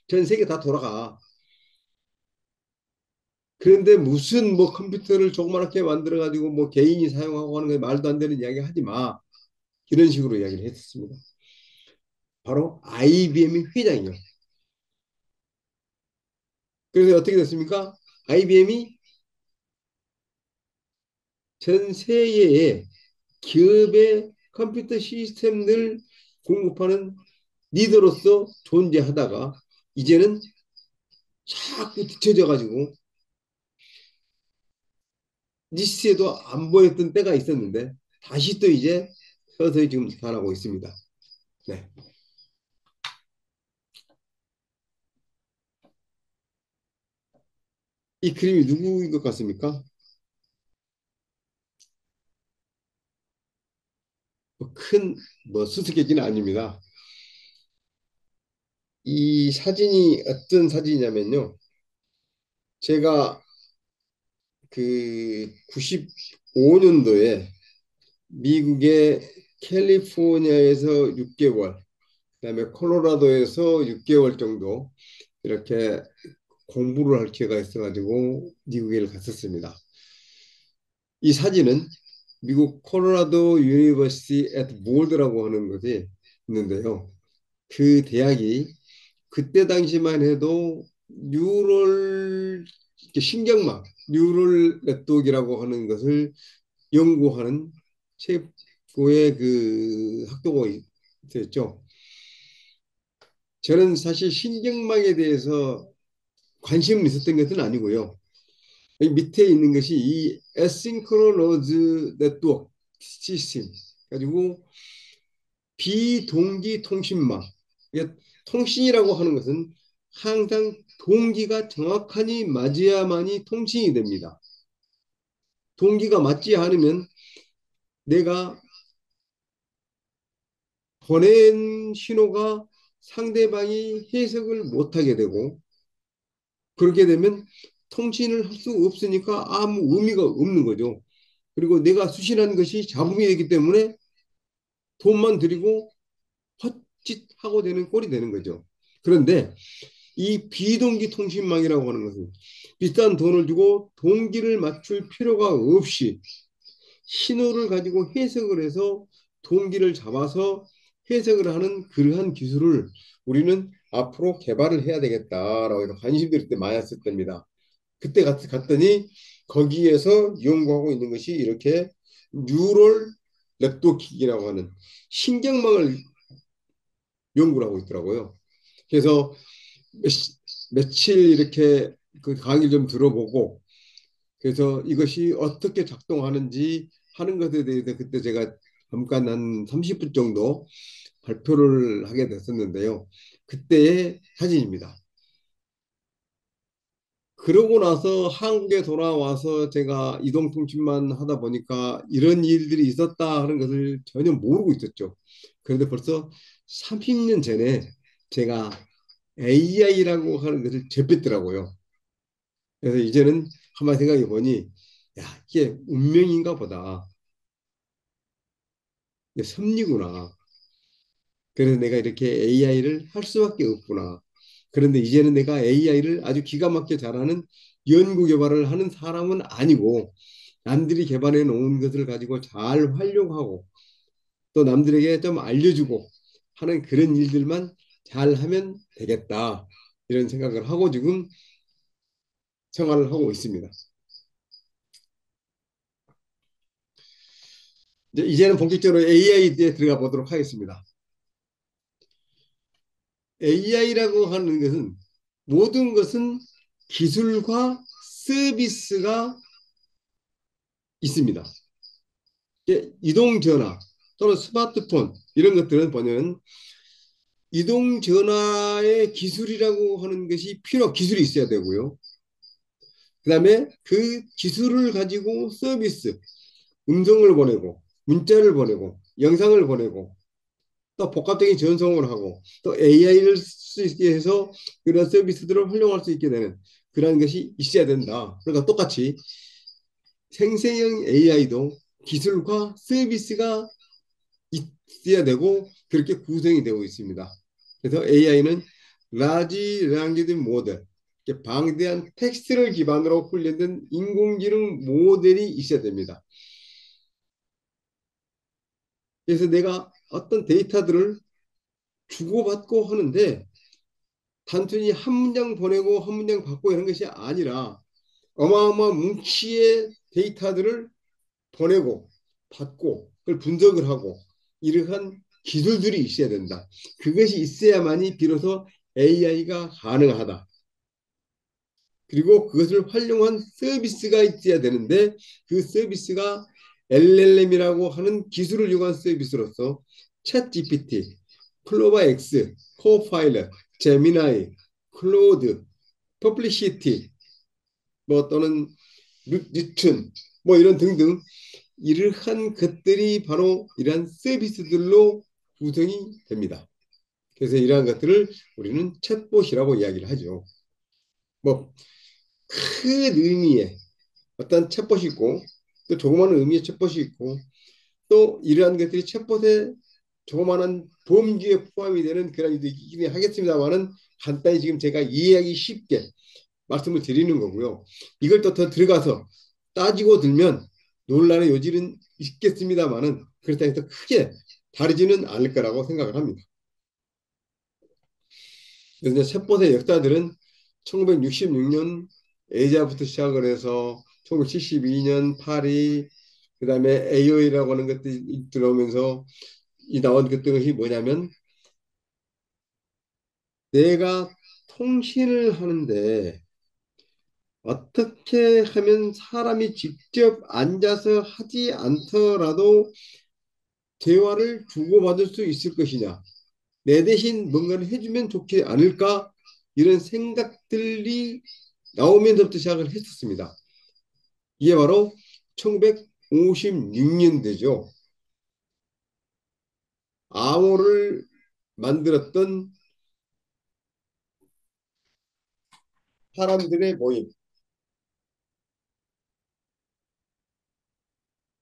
전 세계 다 돌아가. 그런데 무슨 뭐 컴퓨터를 조그맣게 만들어가지고 뭐 개인이 사용하고 하는 게 말도 안 되는 이야기 하지 마. 이런 식으로 이야기를 했습니다. 바로 IBM의 회장이요. 그래서 어떻게 됐습니까? IBM이 전 세계에 기업의 컴퓨터 시스템을 공급하는 리더로서 존재하다가 이제는 자꾸 뒤쳐져 가지고 리스트에도 안 보였던 때가 있었는데 다시 또 이제 서서히 지금 나타나고 있습니다. 네. 이 그림이 누구인 것 같습니까? 큰뭐 수수께끼는 아닙니다. 이 사진이 어떤 사진이냐면요. 제가 그 95년도에 미국의 캘리포니아에서 6개월, 그다음에 콜로라도에서 6개월 정도 이렇게 공부를 할 기회가 있어가지고 미국에 갔었습니다. 이 사진은 미국 콜로라도 유니버시티 앳 몰드라고 하는 것이 있는데요. 그 대학이 그때 당시만 해도 뉴럴 신경막, 뉴럴 네트워크라고 하는 것을 연구하는 최고의 그 학도가 있었죠. 저는 사실 신경막에 대해서 관심은 있었던 것은 아니고요. 이 밑에 있는 것이 이 에싱크로노즈 네트워크 시스템 가지고 비동기 통신망. 통신이라고 하는 것은 항상 동기가 정확하니 맞아야만이 통신이 됩니다. 동기가 맞지 않으면 내가 보낸 신호가 상대방이 해석을 못하게 되고 그렇게 되면 통신을 할 수 없으니까 아무 의미가 없는 거죠. 그리고 내가 수신한 것이 잡음이 되기 때문에 돈만 들이고 헛짓하고 되는 꼴이 되는 거죠. 그런데 이 비동기 통신망이라고 하는 것은 비싼 돈을 주고 동기를 맞출 필요가 없이 신호를 가지고 해석을 해서 동기를 잡아서 해석을 하는 그러한 기술을 우리는 앞으로 개발을 해야 되겠다라고 해서 관심들이 그때 많았을 때입니다. 그때 갔더니 거기에서 연구하고 있는 것이 이렇게 뉴럴 네트워킹이라고 하는 신경망을 연구를 하고 있더라고요. 그래서 며, 며칠 이렇게 그 강의를 좀 들어보고 그래서 이것이 어떻게 작동하는지 하는 것에 대해서 그때 제가 잠깐 한 30분 정도 발표를 하게 됐었는데요. 그때의 사진입니다. 그러고 나서 한국에 돌아와서 제가 이동통신만 하다 보니까 이런 일들이 있었다 하는 것을 전혀 모르고 있었죠. 그런데 벌써 30년 전에 제가 AI라고 하는 것을 접했더라고요. 그래서 이제는 한번 생각해 보니, 야, 이게 운명인가 보다. 이게 섭리구나. 그래서 내가 이렇게 AI를 할 수밖에 없구나. 그런데 이제는 내가 AI를 아주 기가 막히게 잘하는 연구 개발을 하는 사람은 아니고, 남들이 개발해 놓은 것을 가지고 잘 활용하고, 또 남들에게 좀 알려주고 하는 그런 일들만 잘 하면 되겠다. 이런 생각을 하고 지금 생활을 하고 있습니다. 이제는 본격적으로 AI에 들어가 보도록 하겠습니다. AI라고 하는 것은 모든 것은 기술과 서비스가 있습니다. 이동 전화 또는 스마트폰 이런 것들은 보면 이동 전화의 기술이라고 하는 것이 기술이 있어야 되고요. 그다음에 그 기술을 가지고 서비스, 음성을 보내고 문자를 보내고 영상을 보내고 또 복합적인 전송을 하고 또 AI를 쓸 수 있게 해서 그런 서비스들을 활용할 수 있게 되는 그런 것이 있어야 된다. 그러니까 똑같이 생成AI도 기술과 서비스가 있어야 되고 그렇게 구성이 되고 있습니다. 그래서 AI는 라지 랭귀지 모델, 방대한 텍스트를 기반으로 훈련된 인공지능 모델이 있어야 됩니다. 그래서 내가 어떤 데이터들을 주고받고 하는데 단순히 한 문장 보내고 한 문장 받고 이런 것이 아니라 어마어마한 뭉치의 데이터들을 보내고 받고 그걸 분석을 하고 이러한 기술들이 있어야 된다. 그것이 있어야만이 비로소 AI가 가능하다. 그리고 그것을 활용한 서비스가 있어야 되는데 그 서비스가 LLM이라고 하는 기술을 이용한 서비스로서 챗 GPT, 클로바 X, 코파일럿, 제미나이, 클로드, 퍼블리시티 뭐 또는 뉴튼 뭐 이런 등등 이러한 것들이 바로 이러한 서비스들로 구성이 됩니다. 그래서 이러한 것들을 우리는 챗봇이라고 이야기를 하죠. 뭐 큰 의미의 어떤 챗봇이 있고 또 조그마한 의미의 챗봇이 있고 또 이러한 것들이 챗봇의 조그마한 범주에 포함이 되는 그런 일도 있긴 하겠습니다만은 간단히 지금 제가 이해하기 쉽게 말씀을 드리는 거고요. 이걸 또 더 들어가서 따지고 들면 논란의 요지는 있겠습니다만은 그렇다고 해서 크게 다르지는 않을 거라고 생각을 합니다. 그래서 챗봇의 역사들은 1966년 에이자부터 시작을 해서 1972년 파리 그다음에 AOA라고 하는 것들이 들어오면서 이 나온 것들이 뭐냐면 내가 통신을 하는데 어떻게 하면 사람이 직접 앉아서 하지 않더라도 대화를 주고받을 수 있을 것이냐. 내 대신 뭔가를 해주면 좋지 않을까? 이런 생각들이 나오면서부터 시작을 했었습니다. 이게 바로 1956년대죠. 암호를 만들었던 사람들의 모임.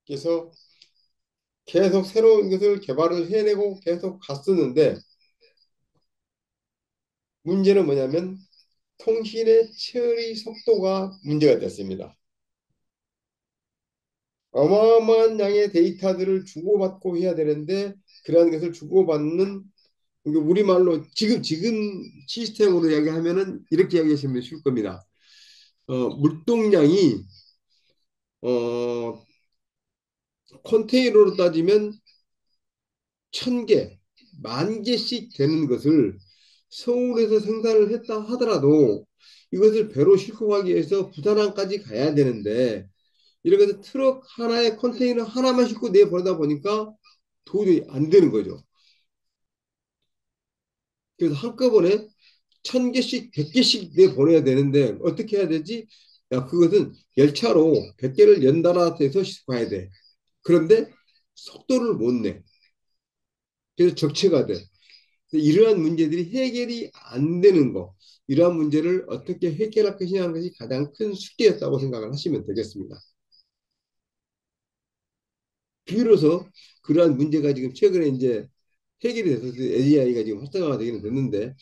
그래서 계속 새로운 것을 개발을 해내고 계속 갔었는데 문제는 뭐냐면 통신의 처리 속도가 문제가 됐습니다. 어마어마한 양의 데이터들을 주고받고 해야 되는데 그러한 것을 주고받는 우리말로 지금 시스템으로 이야기하면은 이렇게 이야기하시면 쉬울 겁니다. 물동량이 어, 컨테이너로 따지면 1,000개, 10,000개씩 되는 것을 서울에서 생산을 했다 하더라도 이것을 배로 싣고 가기 위해서 부산항까지 가야 되는데 이렇게 해서 트럭 하나에 컨테이너 하나만 싣고 내보내다 보니까 도저히 안 되는 거죠. 그래서 한꺼번에 1,000개씩, 100개씩 내보내야 되는데 어떻게 해야 되지? 야, 그것은 열차로 100개를 연달아서 해서 가야 돼. 그런데 속도를 못 내. 그래서 적체가 돼. 이러한 문제들이 해결이 안 되는 거. 이러한 문제를 어떻게 해결할 것이냐 하는 것이 가장 큰 숙제였다고 생각을 하시면 되겠습니다. 비로소 그러한 문제가 지금 최근에 이제 해결이 돼서 AI가 지금 활성화가 되기는 됐는데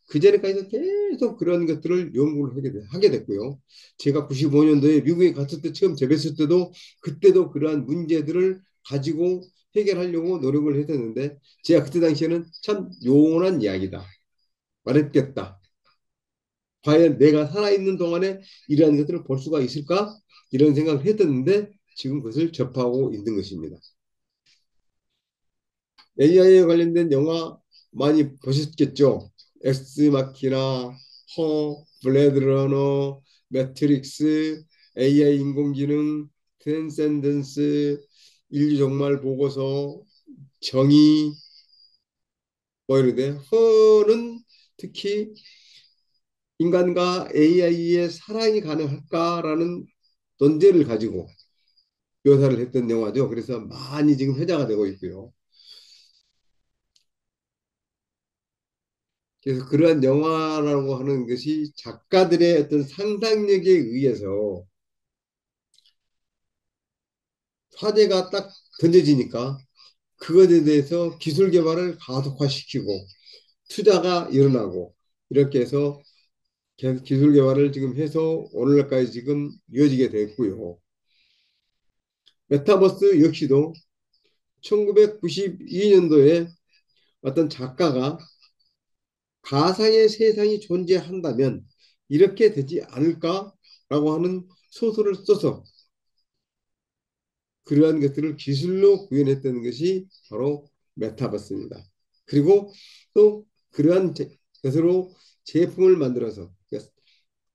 그전에까지도 계속 그런 것들을 연구를 하게 됐고요. 제가 95년도에 미국에 갔을 때 처음 재배했을 때도 그때도 그러한 문제들을 가지고 해결하려고 노력을 했었는데 제가 그때 당시에는 참 요원한 이야기다. 말했겠다. 과연 내가 살아있는 동안에 이러한 것들을 볼 수가 있을까? 이런 생각을 했었는데 지금 그것을 접하고 있는 것입니다. AI에 관련된 영화 많이 보셨겠죠? 엑스마키나, 블레드 러너, 매트릭스, AI 인공지능, 트랜센던스, 인류 종말 보고서, 정의, 뭐 이런데 허는 특히 인간과 AI의 사랑이 가능할까라는 논제를 가지고 묘사를 했던 영화죠. 그래서 많이 지금 회자가 되고 있고요. 그래서 그러한 영화라고 하는 것이 작가들의 어떤 상상력에 의해서 화제가 딱 던져지니까 그것에 대해서 기술 개발을 가속화시키고 투자가 일어나고 이렇게 해서 기술 개발을 지금 해서 오늘날까지 지금 이어지게 됐고요. 메타버스 역시도 1992년도에 어떤 작가가 가상의 세상이 존재한다면 이렇게 되지 않을까라고 하는 소설을 써서 그러한 것들을 기술로 구현했던 것이 바로 메타버스입니다. 그리고 또 그러한 것으로 제품을 만들어서 그러니까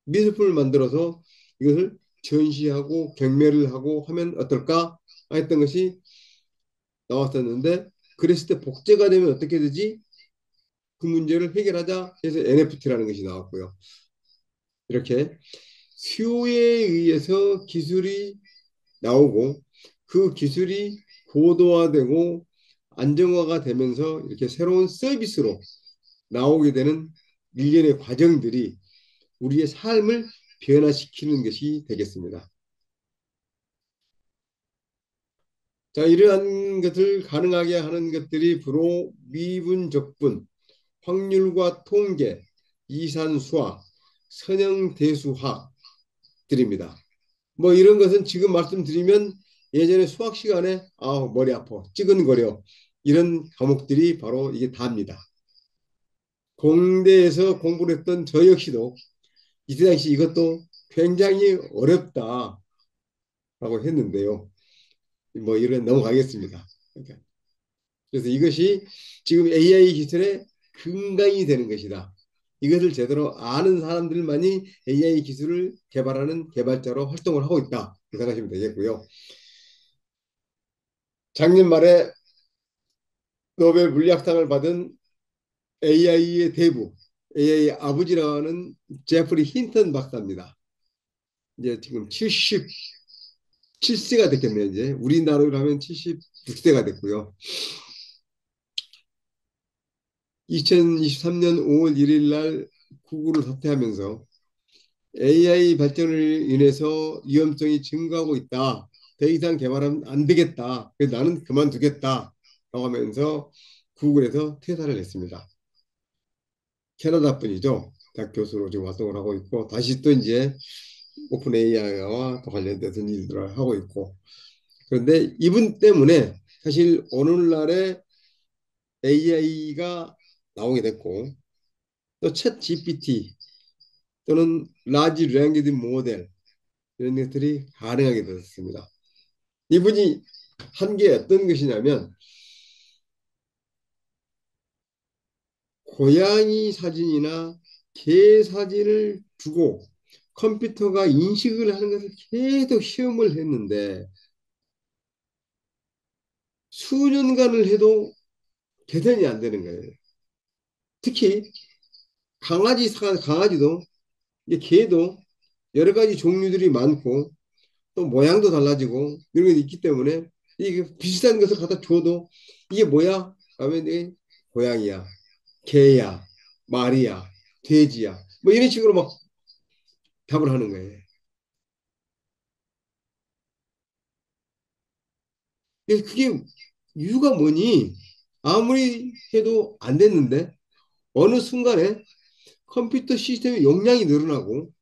미술품을 만들어서 이것을 전시하고 경매를 하고 하면 어떨까 했던 것이 나왔었는데 그랬을 때 복제가 되면 어떻게 되지? 그 문제를 해결하자 해서 NFT라는 것이 나왔고요. 이렇게 수요에 의해서 기술이 나오고 그 기술이 고도화되고 안정화가 되면서 이렇게 새로운 서비스로 나오게 되는 일련의 과정들이 우리의 삶을 변화시키는 것이 되겠습니다. 자, 이러한 것을 가능하게 하는 것들이 주로 미분적분, 확률과 통계, 이산수학, 선형대수학들입니다. 뭐 이런 것은 지금 말씀드리면 예전에 수학 시간에 머리 아파, 찌근거려 이런 과목들이 바로 이게 다입니다. 공대에서 공부를 했던 저 역시도 이때 당시 이것도 굉장히 어렵다라고 했는데요. 뭐 이런 넘어가겠습니다. 그러니까 그래서 이것이 지금 AI 기술의 근간이 되는 것이다. 이것을 제대로 아는 사람들만이 AI 기술을 개발하는 개발자로 활동을 하고 있다. 생각하시면 되겠고요. 작년 말에 노벨 물리학상을 받은 AI의 대부, AI 아버지라는 제프리 힌턴 박사입니다. 이제 지금 77세가 됐겠네요. 이제 우리나라로 하면 76세가 됐고요. 2023년 5월 1일 날 구글을 사퇴하면서 AI 발전을 인해서 위험성이 증가하고 있다. 더 이상 개발하면 안 되겠다. 그래서 나는 그만두겠다. 라고 하면서 구글에서 퇴사를 했습니다. 캐나다 분이죠. 대학 교수로 지금 활동을 하고 있고 다시 또 이제 오픈 AI와 관련돼서 일들을 하고 있고 그런데 이분 때문에 사실 오늘날의 AI가 나오게 됐고 또 챗 GPT 또는 라지 랭귀지 모델 이런 것들이 가능하게 되었습니다. 이분이 한 게 어떤 것이냐면 고양이 사진이나 개 사진을 주고 컴퓨터가 인식을 하는 것을 계속 시험을 했는데 수년간을 해도 개선이 안 되는 거예요. 특히 강아지도 이제 개도 여러 가지 종류들이 많고 또 모양도 달라지고 이런 게 있기 때문에 이게 비슷한 것을 갖다 줘도 이게 뭐야? 하면 이게 고양이야, 개야, 말이야, 돼지야 뭐 이런 식으로 막 답을 하는 거예요. 그래서 그게 이유가 뭐니? 아무리 해도 안 됐는데 어느 순간에 컴퓨터 시스템의 용량이 늘어나고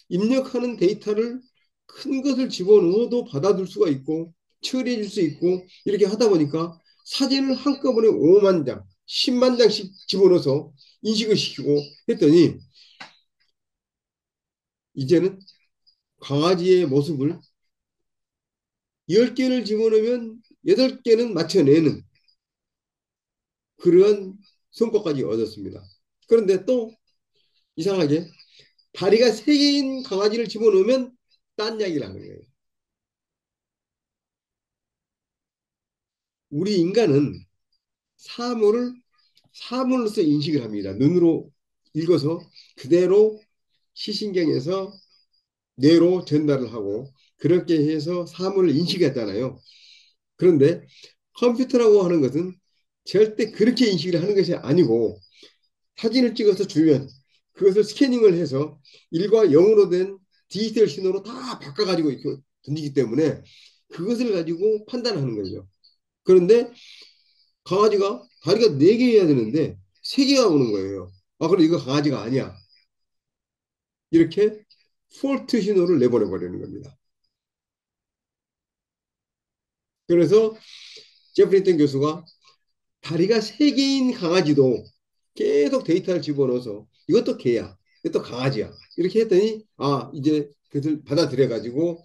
입력하는 데이터를 큰 것을 집어넣어도 받아들 수가 있고 처리해 줄 수 있고 이렇게 하다 보니까 사진을 한꺼번에 5만 장, 10만 장씩 집어넣어서 인식을 시키고 했더니 이제는 강아지의 모습을 10개를 집어넣으면 8개는 맞춰내는 그런 성과까지 얻었습니다. 그런데 또 이상하게 다리가 세 개인 강아지를 집어넣으면 딴 이야기를 하는 거예요. 우리 인간은 사물을 사물로서 인식을 합니다. 눈으로 읽어서 그대로 시신경에서 뇌로 전달을 하고 그렇게 해서 사물을 인식했잖아요. 그런데 컴퓨터라고 하는 것은 절대 그렇게 인식을 하는 것이 아니고 사진을 찍어서 주면 그것을 스캐닝을 해서 1과 0으로 된 디지털 신호로 다 바꿔가지고 던지기 때문에 그것을 가지고 판단하는 거죠. 그런데 강아지가 다리가 4개여야 되는데 3개가 오는 거예요. 아, 그럼 이거 강아지가 아니야. 이렇게 폴트 신호를 내보내 버리는 겁니다. 그래서 제프리턴 교수가 다리가 3개인 강아지도 계속 데이터를 집어넣어서 이것도 개야, 이것도 강아지야. 이렇게 했더니 아, 이제 그들 받아들여 가지고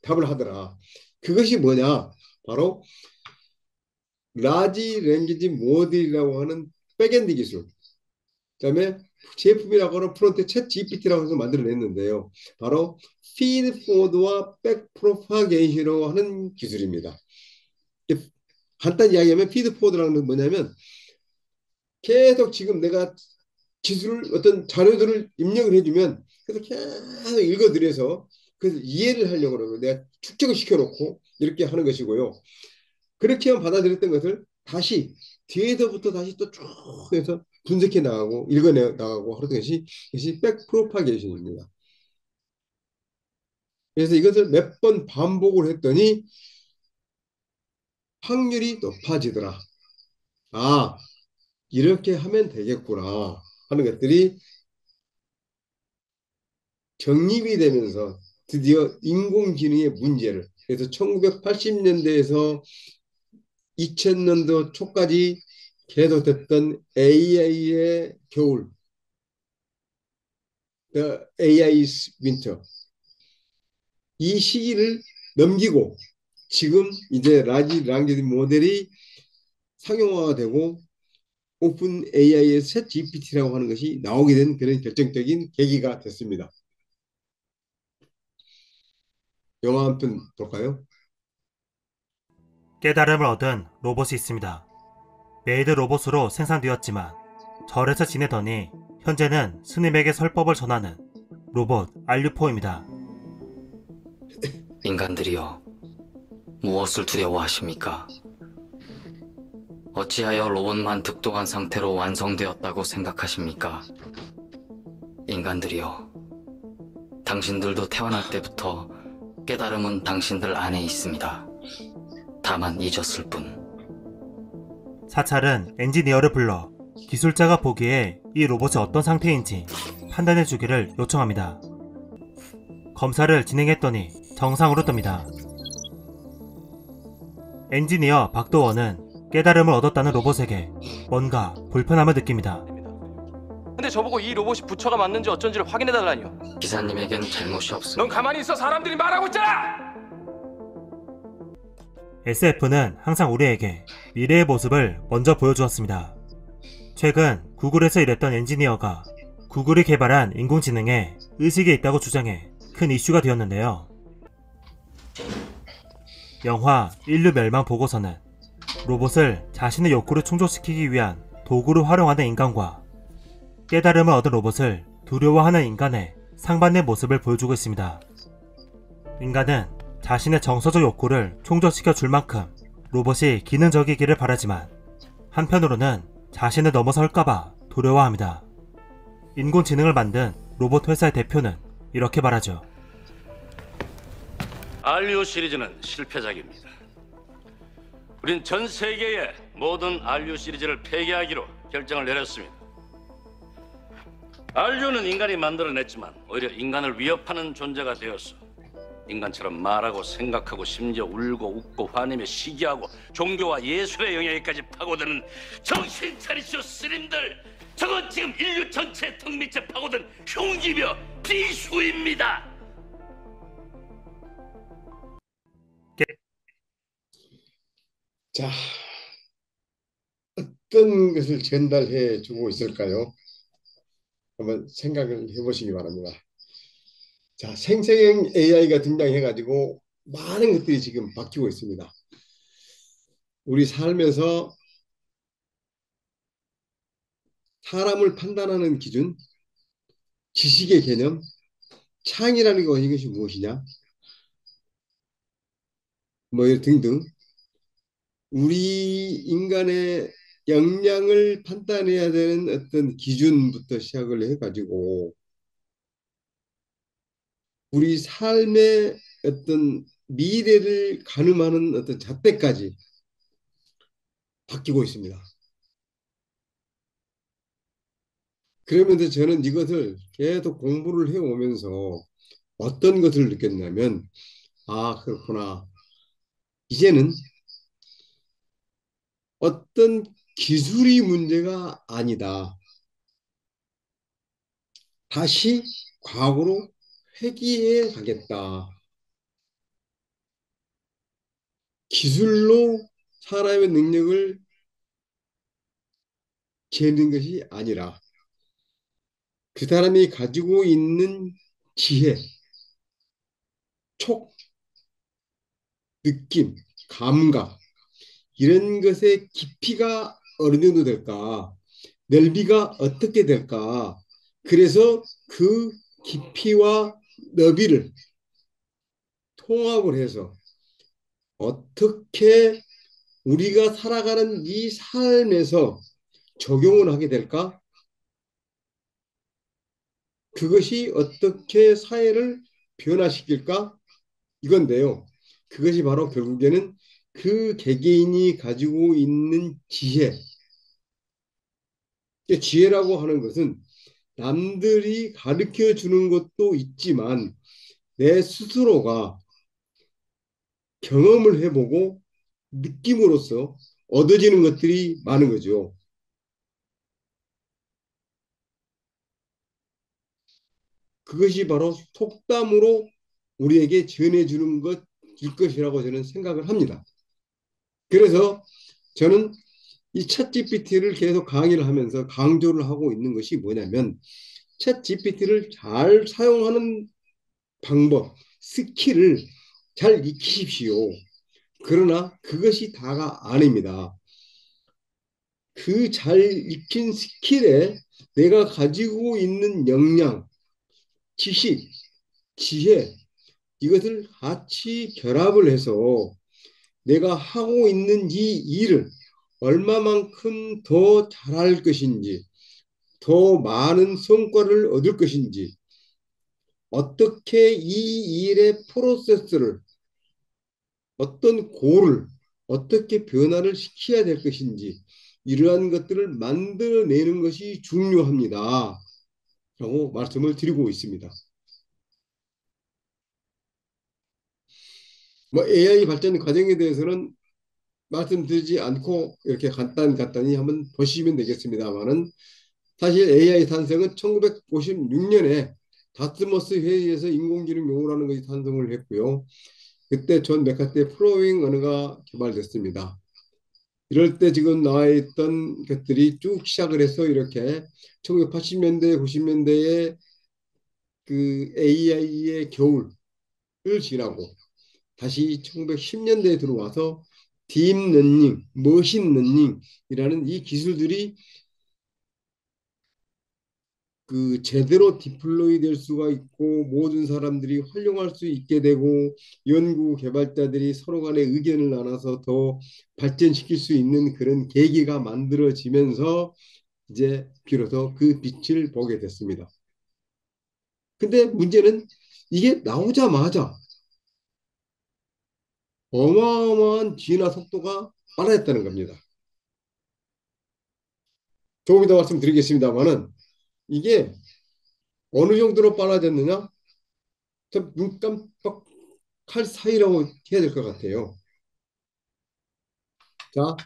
답을 하더라. 그것이 뭐냐? 바로 라지 랭귀지 모델이라고 하는 백엔드 기술. 그다음에 제품이라고 하는 프론트 챗 GPT라고 해서 만들어냈는데요. 바로 피드 포워드와 백 프로파게이션이라고 하는 기술입니다. 간단히 이야기하면 피드 포워드라는 건 뭐냐면 계속 지금 내가 기술 어떤 자료들을 입력을 해주면 그래서 계속 읽어들여서 그래서 이해를 하려고 그러고 내가 축적을 시켜놓고 이렇게 하는 것이고요. 그렇게만 받아들였던 것을 다시 뒤에서부터 다시 또 쭉 해서 분석해 나가고 읽어내 나가고 하는 것이 백 프로파게이션입니다. 그래서 이것을 몇 번 반복을 했더니 확률이 높아지더라. 아, 이렇게 하면 되겠구나 하는 것들이 정립이 되면서 드디어 인공지능의 문제를 그래서 1980년대에서 2000년도 초까지 계속됐던 AI의 겨울, The AI's Winter 이 시기를 넘기고 지금 이제 라지 랑게지 모델이 상용화가 되고 오픈 AI의 챗 GPT라고 하는 것이 나오게 된 그런 결정적인 계기가 됐습니다. 영화 한 편 볼까요? 깨달음을 얻은 로봇이 있습니다. 메이드 로봇으로 생산되었지만 절에서 지내더니 현재는 스님에게 설법을 전하는 로봇 알류포입니다. 인간들이여, 무엇을 두려워하십니까? 어찌하여 로봇만 득도한 상태로 완성되었다고 생각하십니까? 인간들이여, 당신들도 태어날 때부터 깨달음은 당신들 안에 있습니다. 다만 잊었을 뿐. 사찰은 엔지니어를 불러 기술자가 보기에 이 로봇이 어떤 상태인지 판단해 주기를 요청합니다. 검사를 진행했더니 정상으로 뜹니다. 엔지니어 박도원은 깨달음을 얻었다는 로봇에게 뭔가 불편함을 느낍니다. 근데 저보고 이 로봇이 부처가 맞는지 어쩐지를 확인해달라니요. 기사님에겐 잘못이 없습니다. 넌 가만히 있어. 사람들이 말하고 있잖아. SF는 항상 우리에게 미래의 모습을 먼저 보여주었습니다. 최근 구글에서 일했던 엔지니어가 구글이 개발한 인공지능에 의식이 있다고 주장해 큰 이슈가 되었는데요. 영화 인류 멸망 보고서는 로봇을 자신의 욕구를 충족시키기 위한 도구로 활용하는 인간과 깨달음을 얻은 로봇을 두려워하는 인간의 상반된 모습을 보여주고 있습니다. 인간은 자신의 정서적 욕구를 충족시켜 줄 만큼 로봇이 기능적이기를 바라지만 한편으로는 자신을 넘어설까봐 두려워합니다. 인공지능을 만든 로봇 회사의 대표는 이렇게 말하죠. 알류 시리즈는 실패작입니다. 우린 전 세계의 모든 알류 시리즈를 폐기하기로 결정을 내렸습니다. 알류는 인간이 만들어냈지만 오히려 인간을 위협하는 존재가 되었어. 인간처럼 말하고 생각하고 심지어 울고 웃고 화내며 시기하고 종교와 예술의 영역까지 파고드는 정신 차리시오 스님들! 저건 지금 인류 전체의 턱 밑에 파고든 흉기며 비수입니다! 자, 어떤 것을 전달해 주고 있을까요? 한번 생각을 해보시기 바랍니다. 자, 생成AI가 등장해가지고 많은 것들이 지금 바뀌고 있습니다. 우리 삶에서 사람을 판단하는 기준, 지식의 개념, 창의라는 거 이것이 무엇이냐, 뭐 등등 우리 인간의 역량을 판단해야 되는 어떤 기준부터 시작을 해가지고 우리 삶의 어떤 미래를 가늠하는 어떤 잣대까지 바뀌고 있습니다. 그러면서 저는 이것을 계속 공부를 해오면서 어떤 것을 느꼈냐면, 아, 그렇구나. 이제는 어떤 기술이 문제가 아니다. 다시 과거로 회귀해 가겠다. 기술로 사람의 능력을 재는 것이 아니라 그 사람이 가지고 있는 지혜, 촉, 느낌, 감각 이런 것의 깊이가 어느 정도 될까? 넓이가 어떻게 될까? 그래서 그 깊이와 너비를 통합을 해서 어떻게 우리가 살아가는 이 삶에서 적용을 하게 될까? 그것이 어떻게 사회를 변화시킬까? 이건데요. 그것이 바로 결국에는 그 개개인이 가지고 있는 지혜. 지혜라고 하는 것은 남들이 가르쳐 주는 것도 있지만 내 스스로가 경험을 해보고 느낌으로써 얻어지는 것들이 많은 거죠. 그것이 바로 속담으로 우리에게 전해주는 것일 것이라고 저는 생각을 합니다. 그래서 저는 이 챗GPT를 계속 강의를 하면서 강조를 하고 있는 것이 뭐냐면 챗GPT를 잘 사용하는 방법, 스킬을 잘 익히십시오. 그러나 그것이 다가 아닙니다. 그 잘 익힌 스킬에 내가 가지고 있는 역량, 지식, 지혜 이것을 같이 결합을 해서 내가 하고 있는 이 일을 얼마만큼 더 잘할 것인지, 더 많은 성과를 얻을 것인지, 어떻게 이 일의 프로세스를, 어떤 고를 어떻게 변화를 시켜야 될 것인지, 이러한 것들을 만들어내는 것이 중요합니다. 라고 말씀을 드리고 있습니다. 뭐 AI 발전 과정에 대해서는 말씀드리지 않고 이렇게 간단히 한번 보시면 되겠습니다만은 사실 AI 탄생은 1956년에 다트머스 회의에서 인공지능 용어라는 것이 탄생을 했고요. 그때 존 메카트의 프로그래밍 언어가 개발됐습니다. 이럴 때 지금 나와 있던 것들이 쭉 시작을 해서 이렇게 1980년대, 90년대에 그 AI의 겨울을 지나고 다시 1910년대에 들어와서 딥러닝, 머신러닝이라는 이 기술들이 그 제대로 디플로이 될 수가 있고 모든 사람들이 활용할 수 있게 되고 연구 개발자들이 서로 간의 의견을 나눠서 더 발전시킬 수 있는 그런 계기가 만들어지면서 이제 비로소 그 빛을 보게 됐습니다. 근데 문제는 이게 나오자마자 어마어마한 진화 속도가 빨라졌다는 겁니다. 조금 이따 말씀드리겠습니다만은 이게 어느 정도로 빨라졌느냐? 눈 깜빡할 사이라고 해야 될 것 같아요. 자,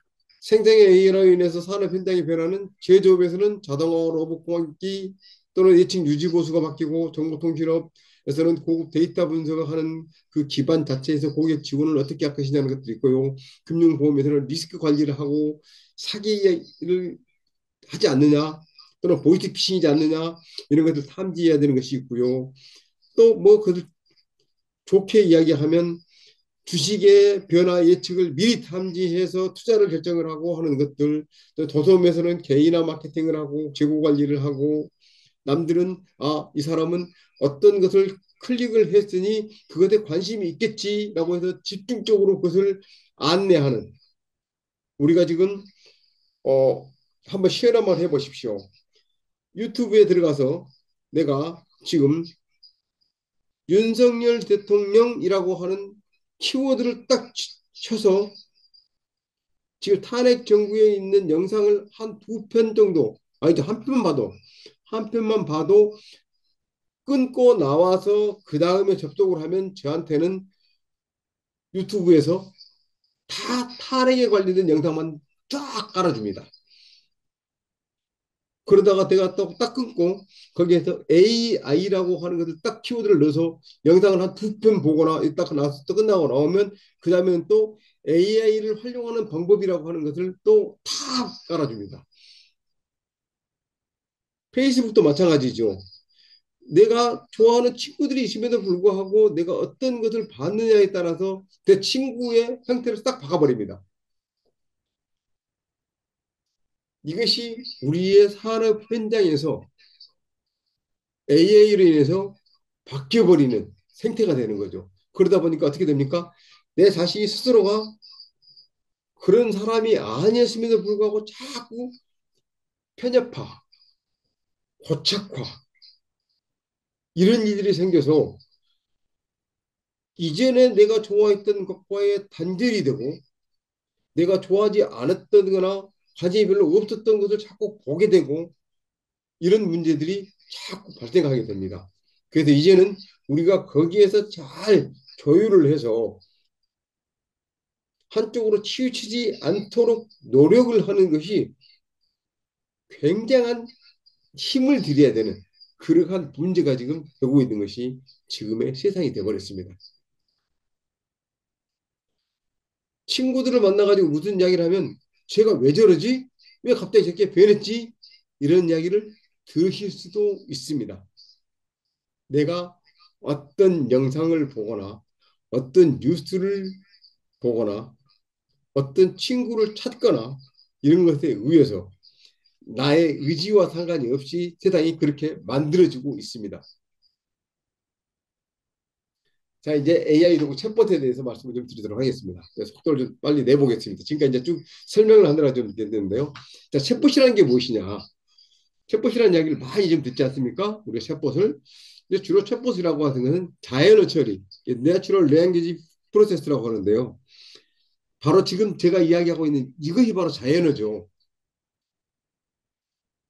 생成AI로 인해서 산업 현장의 변화는 제조업에서는 자동화, 로봇 공학기, 또는 예측 유지 보수가 바뀌고 정보통신업에서는 고급 데이터 분석을 하는 그 기반 자체에서 고객 지원을 어떻게 할 것이냐는 것도 있고요. 금융보험에서는 리스크 관리를 하고 사기를 하지 않느냐 또는 보이스피싱이지 않느냐 이런 것들 탐지해야 되는 것이 있고요. 또 뭐 그들 좋게 이야기하면 주식의 변화 예측을 미리 탐지해서 투자를 결정을 하고 하는 것들, 또 도서움에서는 개인화 마케팅을 하고 재고 관리를 하고 남들은 이 사람은 어떤 것을 클릭을 했으니 그것에 관심이 있겠지라고 해서 집중적으로 그것을 안내하는 우리가 지금 한번 시연 한번 해보십시오. 유튜브에 들어가서 내가 지금 윤석열 대통령이라고 하는 키워드를 딱 쳐서 지금 탄핵 정부에 있는 영상을 한 두 편 정도, 아니 한 편만 봐도 끊고 나와서 그 다음에 접속을 하면 저한테는 유튜브에서 다 탄핵에 관련된 영상만 쫙 깔아줍니다. 그러다가 내가 또 딱 끊고 거기에서 AI라고 하는 것을 딱 키워드를 넣어서 영상을 한 두 편 보거나 딱 나와서 또 끝나고 나오면 그 다음에는 또 AI를 활용하는 방법이라고 하는 것을 또 다 깔아줍니다. 페이스북도 마찬가지죠. 내가 좋아하는 친구들이 있음에도 불구하고 내가 어떤 것을 봤느냐에 따라서 내 친구의 형태를 딱 바꿔버립니다. 이것이 우리의 산업 현장에서 AI로 인해서 바뀌어버리는 생태가 되는 거죠. 그러다 보니까 어떻게 됩니까? 내 자신이 스스로가 그런 사람이 아니었음에도 불구하고 자꾸 편협화, 고착화 이런 일들이 생겨서 이전에 내가 좋아했던 것과의 단절이 되고 내가 좋아하지 않았던 거나 관심이 별로 없었던 것을 자꾸 보게 되고 이런 문제들이 자꾸 발생하게 됩니다. 그래서 이제는 우리가 거기에서 잘 조율을 해서 한쪽으로 치우치지 않도록 노력을 하는 것이 굉장한 힘을 들여야 되는 그러한 문제가 지금 되고 있는 것이 지금의 세상이 되어버렸습니다. 친구들을 만나가지고 무슨 이야기를 하면 제가 왜 저러지? 왜 갑자기 저렇게 변했지? 이런 이야기를 들으실 수도 있습니다. 내가 어떤 영상을 보거나 어떤 뉴스를 보거나 어떤 친구를 찾거나 이런 것에 의해서 나의 의지와 상관이 없이 세상이 그렇게 만들어지고 있습니다. 자, 이제 AI로 챗봇에 대해서 말씀을 좀 드리도록 하겠습니다. 속도를 좀 빨리 내보겠습니다. 지금까지 이제 쭉 설명을 하느라 좀 됐는데요. 자, 챗봇이라는 게 무엇이냐? 챗봇이라는 이야기를 많이 좀 듣지 않습니까? 우리 챗봇을. 주로 챗봇이라고 하는 것은 자연어 처리, Natural Language Process라고 하는데요. 바로 지금 제가 이야기하고 있는 이것이 바로 자연어죠.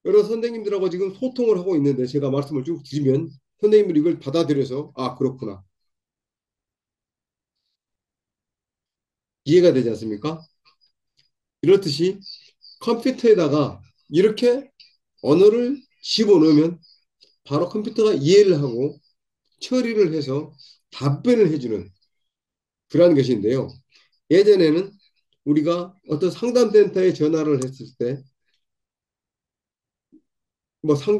여러 선생님들하고 지금 소통을 하고 있는데 제가 말씀을 쭉 드리면 선생님들이 이걸 받아들여서 그렇구나. 이해가 되지 않습니까? 이렇듯이 컴퓨터에다가 이렇게 언어를 집어넣으면 바로 컴퓨터가 이해를 하고 처리를 해서 답변을 해주는 그러한 것인데요. 예전에는 우리가 어떤 상담센터에 전화를 했을 때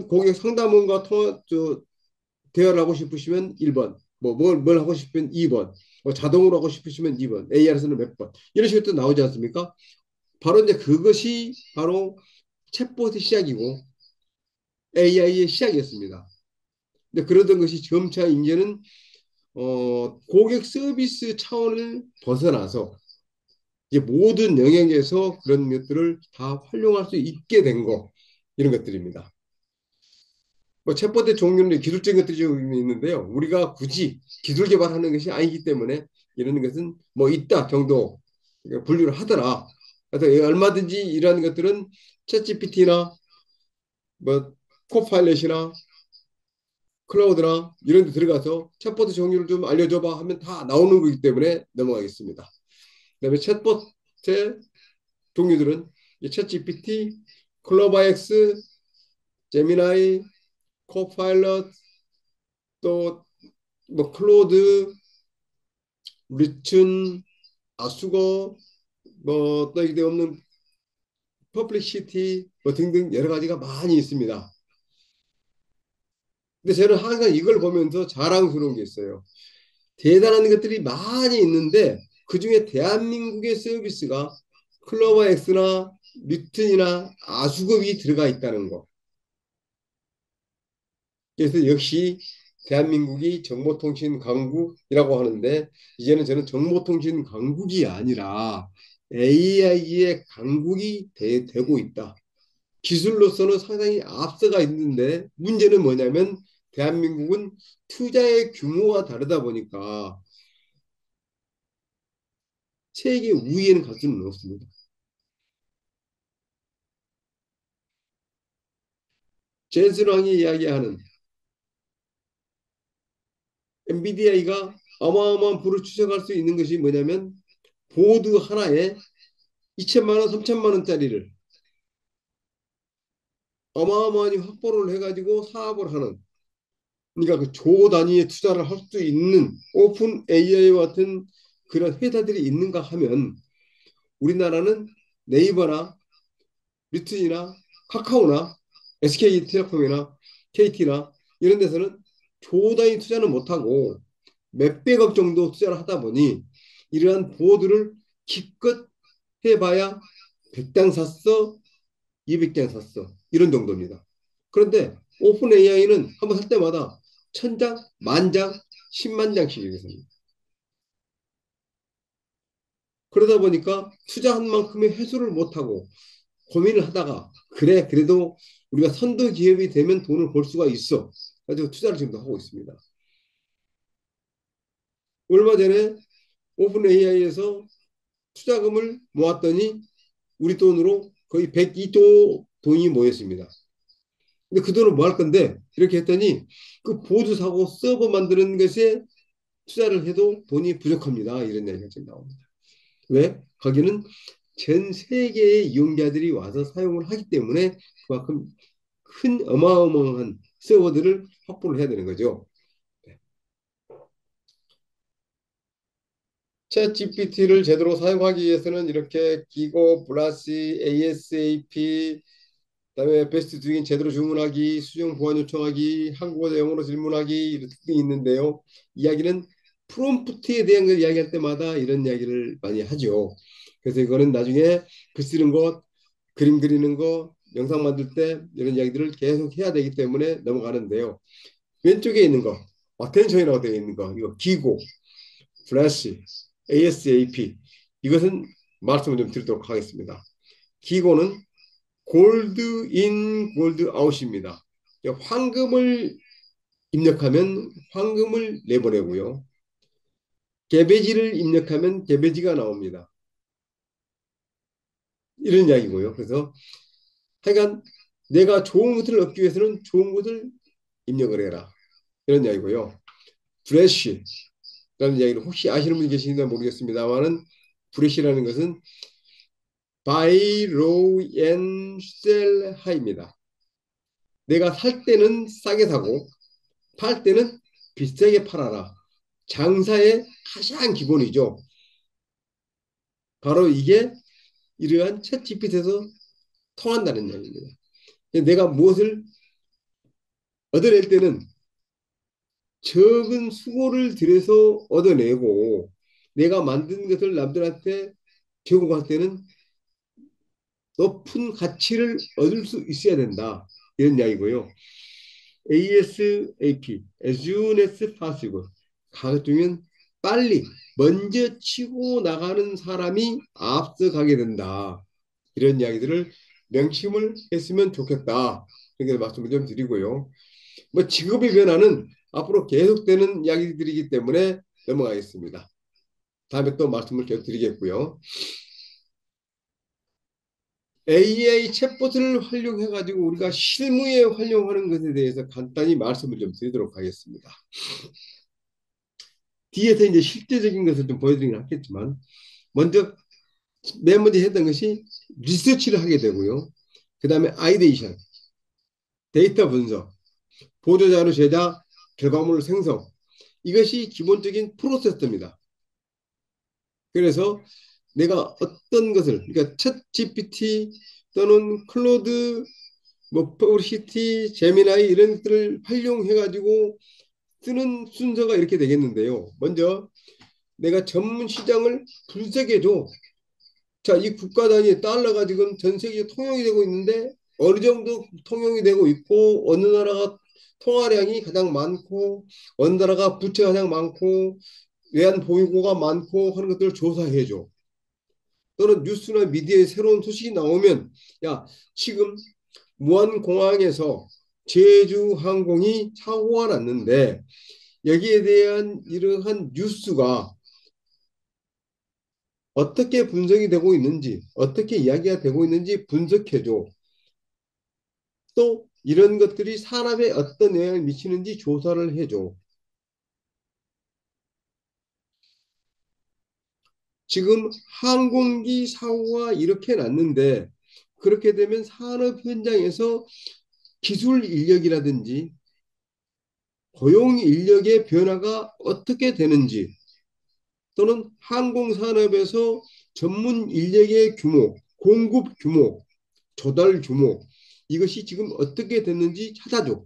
고객 상담원과 대화를 하고 싶으시면 1번, 뭘 하고 싶으면 2번, 자동으로 하고 싶으시면 2번, AR에서는 몇 번, 이런 식으로 나오지 않습니까? 바로 이제 그것이 바로 챗봇의 시작이고 AI의 시작이었습니다. 근데 그러던 것이 점차 이제는 고객 서비스 차원을 벗어나서 이제 모든 영역에서 그런 것들을 다 활용할 수 있게 된 거, 이런 것들입니다. 챗봇의 종류는 기술적인 것들이 좀 있는데요. 우리가 굳이 기술 개발하는 것이 아니기 때문에 이런 것은 있다 정도 분류를 하더라. 그래서 얼마든지 이러한 것들은 챗GPT나 코파일럿이나 클라우드나 이런 데 들어가서 챗봇 종류를 좀 알려줘봐 하면 다 나오는 거기 때문에 넘어가겠습니다. 그다음에 챗봇의 종류들은 챗GPT, 클로바엑스, 제미나이, 코파일럿, 또 뭐 클로드, 리춘, 아수거, 뭐 또 이게 없는 퍼플릭시티 뭐 등등 여러 가지가 많이 있습니다. 근데 저는 항상 이걸 보면서 자랑스러운 게 있어요. 대단한 것들이 많이 있는데 그중에 대한민국의 서비스가 클로버엑스나 뉴튼이나 아수급이 들어가 있다는 거. 그래서 역시 대한민국이 정보통신 강국이라고 하는데 이제는 저는 정보통신 강국이 아니라 AI의 강국이 되고 있다. 기술로서는 상당히 앞서가 있는데 문제는 뭐냐면 대한민국은 투자의 규모가 다르다 보니까 세계 우위에는 갈 수는 없습니다. 젠슨 왕이 이야기하는 엔비디아가 어마어마한 부를 추적할 수 있는 것이 뭐냐면 보드 하나에 2천만 원, 3천만 원짜리를 어마어마하게 확보를 해가지고 사업을 하는 그러니까 그 조 단위의 투자를 할 수 있는 오픈 AI와 같은 그런 회사들이 있는가 하면 우리나라는 네이버나 리튼이나 카카오나 SK텔레콤이나 KT나 이런 데서는 조 단위 투자는 못하고 몇백억 정도 투자를 하다 보니 이러한 보드를 기껏 해봐야 100장 샀어, 200장 샀어 이런 정도입니다. 그런데 오픈 AI는 한번 살 때마다 1000장, 10,000장, 10만 장씩 이렇게 삽니다. 그러다 보니까 투자한 만큼의 회수를 못하고 고민을 하다가 그래 그래도 우리가 선도 기업이 되면 돈을 벌 수가 있어. 가지고 투자를 지금도 하고 있습니다. 얼마 전에 오픈 AI에서 투자금을 모았더니 우리 돈으로 거의 102조 돈이 모였습니다. 근데 그 돈을 뭐 할 건데 이렇게 했더니 그 보드 사고 서버 만드는 것에 투자를 해도 돈이 부족합니다. 이런 얘기가 지금 나옵니다. 왜? 거기는 전 세계의 이용자들이 와서 사용을 하기 때문에 그만큼 큰 어마어마한 서버들을 확보를 해야 되는 거죠. 챗 GPT를 제대로 사용하기 위해서는 이렇게 기고, 브라시, ASAP, 그다음에 베스트 중인 제대로 주문하기, 수정 보완 요청하기, 한국어에서 영어로 질문하기 이렇게 있는데요. 이야기는 프롬프트에 대한 걸 이야기할 때마다 이런 이야기를 많이 하죠. 그래서 이거는 나중에 글 쓰는 것, 그림 그리는 거, 영상 만들 때 이런 이야기들을 계속 해야 되기 때문에 넘어가는데요. 왼쪽에 있는 거, 어텐션이라고 되어 있는 거, 이거 기고, 플래시, ASAP 이것은 말씀을 좀 드리도록 하겠습니다. 기고는 골드 인 골드 아웃입니다. 황금을 입력하면 황금을 내보내고요. 개배지를 입력하면 개배지가 나옵니다. 이런 이야기고요. 그래서 하여간 내가 좋은 것을 얻기 위해서는 좋은 것을 입력을 해라. 이런 이야기고요. 브래쉬라는 이야기를 혹시 아시는 분이 계시는지 모르겠습니다만은 브래쉬라는 것은 buy low and sell high입니다. 내가 살 때는 싸게 사고 팔 때는 비싸게 팔아라. 장사의 가장 기본이죠. 바로 이게 이러한 챗 GPT에서 통한다는 얘기입니다. 내가 무엇을 얻어낼 때는 적은 수고를 들여서 얻어내고 내가 만든 것을 남들한테 제공할 때는 높은 가치를 얻을 수 있어야 된다. 이런 이야기고요. ASAP, as soon as possible. 가급적이면 빨리 먼저 치고 나가는 사람이 앞서가게 된다. 이런 이야기들을 명심을 했으면 좋겠다. 이렇게 말씀을 좀 드리고요. 뭐 직업의 변화는 앞으로 계속되는 이야기들이기 때문에 넘어가겠습니다. 다음에 또 말씀을 계속 드리겠고요. AI 챗봇을 활용해가지고 우리가 실무에 활용하는 것에 대해서 간단히 말씀을 좀 드리도록 하겠습니다. 뒤에서 이제 실제적인 것을 좀 보여드리긴 하겠지만, 먼저, 맨 먼저 했던 것이 리서치를 하게 되고요. 그 다음에 아이데이션, 데이터 분석, 보도자료 제작, 결과물 생성. 이것이 기본적인 프로세스입니다. 그래서 내가 어떤 것을, 그러니까 챗 GPT 또는 클로드, 뭐 퍼시티, 제미나이 이런 것들을 활용해가지고 쓰는 순서가 이렇게 되겠는데요. 먼저 내가 전문 시장을 분석해줘. 자, 이 국가 단위 달러가 지금 전 세계에 통용이 되고 있는데 어느 정도 통용이 되고 있고 어느 나라가 통화량이 가장 많고 어느 나라가 부채가 가장 많고 외환 보유고가 많고 하는 것들을 조사해줘. 또는 뉴스나 미디어에 새로운 소식이 나오면 야, 지금 무안공항에서 제주항공이 사고가 났는데 여기에 대한 이러한 뉴스가 어떻게 분석이 되고 있는지, 어떻게 이야기가 되고 있는지 분석해줘. 또 이런 것들이 산업에 어떤 영향을 미치는지 조사를 해줘. 지금 항공기 사고가 이렇게 났는데 그렇게 되면 산업 현장에서 기술 인력이라든지 고용 인력의 변화가 어떻게 되는지 또는 항공산업에서 전문 인력의 규모, 공급 규모, 조달 규모 이것이 지금 어떻게 됐는지 찾아줘.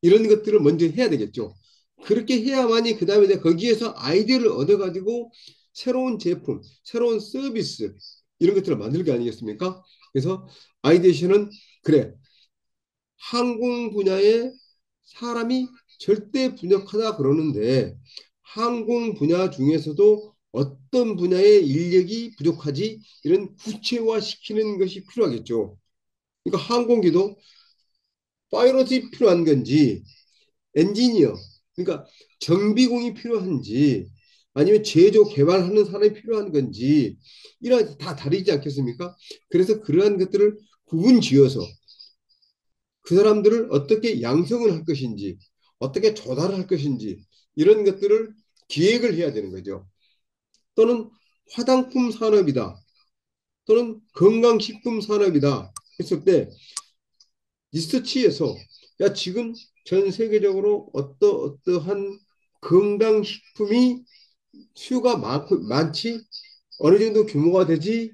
이런 것들을 먼저 해야 되겠죠. 그렇게 해야만이 그 다음에 거기에서 아이디어를 얻어가지고 새로운 제품, 새로운 서비스 이런 것들을 만들 게 아니겠습니까? 그래서 아이디어는 그래 항공 분야에 사람이 절대 부족하다 그러는데 항공 분야 중에서도 어떤 분야의 인력이 부족하지 이런 구체화시키는 것이 필요하겠죠. 그러니까 항공기도 파이럿이 필요한 건지 엔지니어 그러니까 정비공이 필요한지 아니면 제조 개발하는 사람이 필요한 건지 이런 다 다르지 않겠습니까? 그래서 그러한 것들을 구분 지어서 그 사람들을 어떻게 양성을 할 것인지 어떻게 조달을 할 것인지 이런 것들을 기획을 해야 되는 거죠. 또는 화장품 산업이다. 또는 건강식품 산업이다. 했을 때 리서치에서 야 지금 전 세계적으로 어떠한 건강식품이 수요가 많지 어느 정도 규모가 되지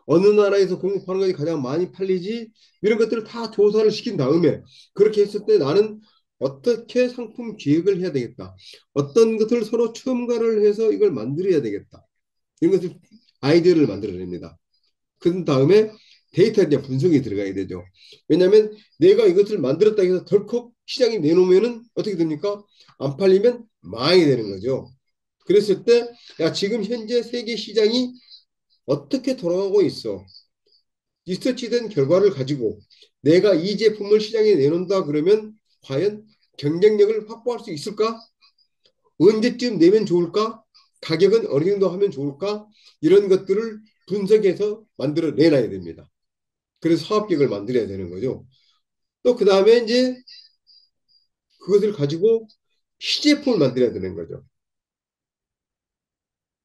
어느 나라에서 공급하는 것이 가장 많이 팔리지 이런 것들을 다 조사를 시킨 다음에 그렇게 했을 때 나는 어떻게 상품 기획을 해야 되겠다. 어떤 것을 서로 첨가를 해서 이걸 만들어야 되겠다. 이런 것을 아이디어를 만들어냅니다. 그 다음에 데이터에 대한 분석이 들어가야 되죠. 왜냐하면 내가 이것을 만들었다 해서 덜컥 시장에 내놓으면은 어떻게 됩니까? 안 팔리면 망이 되는 거죠. 그랬을 때, 야, 지금 현재 세계 시장이 어떻게 돌아가고 있어? 리서치된 결과를 가지고 내가 이 제품을 시장에 내놓는다 그러면 과연 경쟁력을 확보할 수 있을까? 언제쯤 내면 좋을까? 가격은 어느 정도 하면 좋을까? 이런 것들을 분석해서 만들어 내놔야 됩니다. 그래서 사업 계획을 만들어야 되는 거죠. 또 그 다음에 이제 그것을 가지고 시제품을 만들어야 되는 거죠.